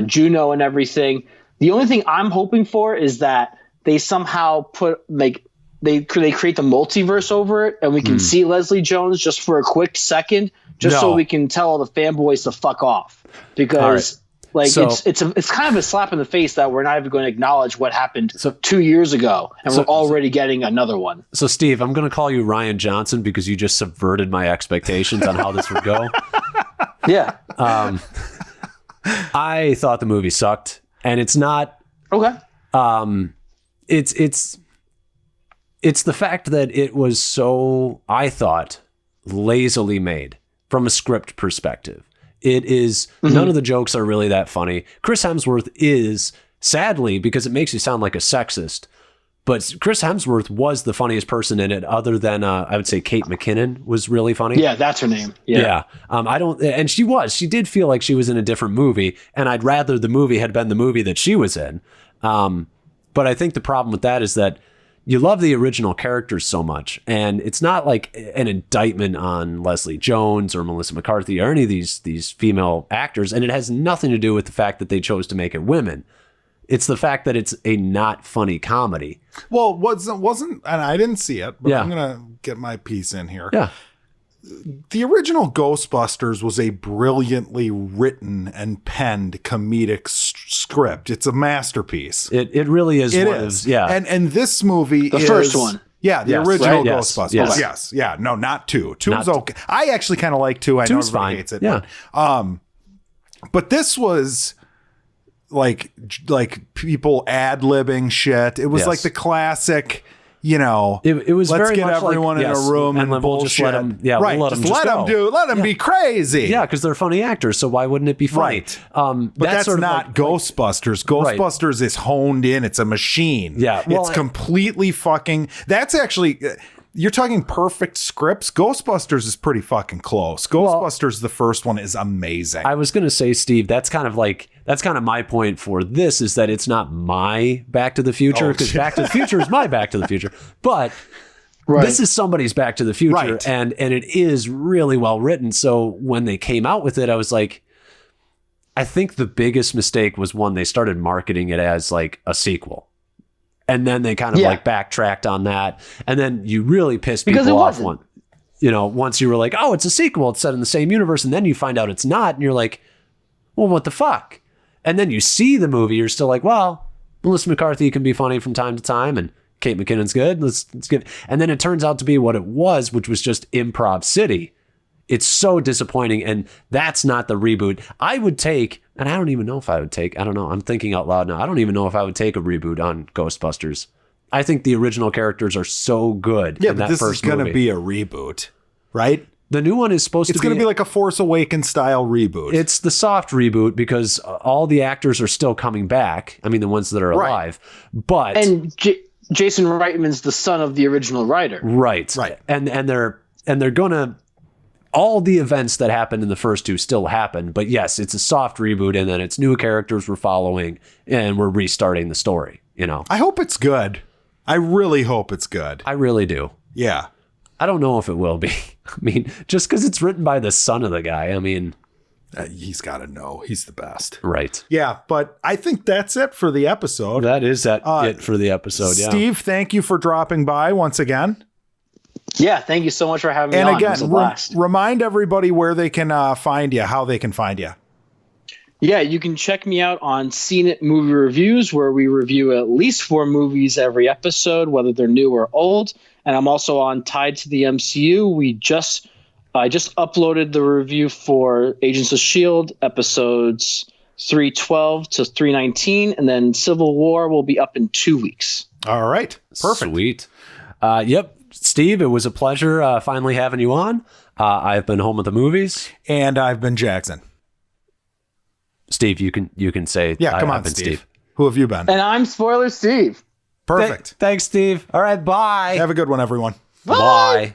Juno and everything. The only thing I'm hoping for is that they somehow put like they create the multiverse over it, and we can see Leslie Jones just for a quick second, so we can tell all the fanboys to fuck off, because it's kind of a slap in the face that we're not even going to acknowledge what happened 2 years ago, and we're already getting another one. So Steve, I'm going to call you Ryan Johnson because you just subverted my expectations on how this would go. Yeah. I thought the movie sucked, and it's not okay. It's the fact that it was so, I thought, lazily made from a script perspective. It is, none of the jokes are really that funny. Chris Hemsworth is, sadly, because it makes you sound like a sexist, but Chris Hemsworth was the funniest person in it, other than, I would say Kate McKinnon was really funny. Yeah, that's her name. Yeah. And she did feel like she was in a different movie, and I'd rather the movie had been the movie that she was in. But I think the problem with that is that you love the original characters so much, and it's not like an indictment on Leslie Jones or Melissa McCarthy or any of these female actors, and it has nothing to do with the fact that they chose to make it women. It's the fact that it's a not funny comedy. Well, wasn't, and I didn't see it, but I'm gonna get my piece in here. Yeah. The original Ghostbusters was a brilliantly written and penned comedic script. It's a masterpiece. It really is. It is. Yeah. And this movie the first one. Yeah, the original right? Ghostbusters. Yes. Yeah. No, not 2. 2's okay. I actually kind of like 2. I know everybody hates it. Yeah. But this was like people ad-libbing shit. It was like the classic, you know, it was let's very get much everyone in a room and we'll bullshit. Just let them, right. We'll let them be crazy. Yeah, because they're funny actors, so why wouldn't it be funny? Right. But that's sort of not Ghostbusters. Ghostbusters is honed in. It's a machine. Yeah. Well, it's completely fucking. That's actually. You're talking perfect scripts. Ghostbusters is pretty fucking close. Ghostbusters, the first one, is amazing. I was going to say, Steve, that's kind of my point for this, is that it's not my Back to the Future, because Back to the Future is my Back to the Future. But this is somebody's Back to the Future, and it is really well written. So when they came out with it, I was like, I think the biggest mistake was when they started marketing it as like a sequel. And then they kind of like backtracked on that. And then you really pissed people off once you were like, oh, it's a sequel. It's set in the same universe. And then you find out it's not. And you're like, well, what the fuck? And then you see the movie. You're still like, well, Melissa McCarthy can be funny from time to time. And Kate McKinnon's good. Let's give. And then it turns out to be what it was, which was just Improv City. It's so disappointing. And that's not the reboot I would take. And I don't even know if I would take, I don't know. I'm thinking out loud now. I don't even know if I would take a reboot on Ghostbusters. I think the original characters are so good. Yeah, but this is going to be a reboot, right? The new one is supposed to be. It's going to be like a Force Awakens style reboot. It's the soft reboot because all the actors are still coming back. I mean, the ones that are alive. But Jason Reitman's the son of the original writer. Right. And they're going to. All the events that happened in the first 2 still happen, but yes, it's a soft reboot, and then it's new characters we're following, and we're restarting the story, you know? I hope it's good. I really hope it's good. I really do. Yeah. I don't know if it will be. I mean, just because it's written by the son of the guy, I mean... he's got to know. He's the best. Right. Yeah, but I think that's it for the episode. That is it for the episode, yeah. Steve, thank you for dropping by once again. Yeah, thank you so much for having me on. And again, remind everybody where they can find you, how they can find you. Yeah, you can check me out on Seen It Movie Reviews, where we review at least 4 movies every episode, whether they're new or old. And I'm also on Tied to the MCU. I just uploaded the review for Agents of S.H.I.E.L.D. episodes 312 to 319, and then Civil War will be up in 2 weeks. All right. Perfect. Sweet. Yep. Steve, it was a pleasure finally having you on. I've been home with the movies. And I've been Jackson. Steve, you can say, yeah, come on, Steve. Who have you been? And I'm Spoiler Steve. Perfect. Thanks, Steve. All right, bye. Have a good one, everyone. Bye.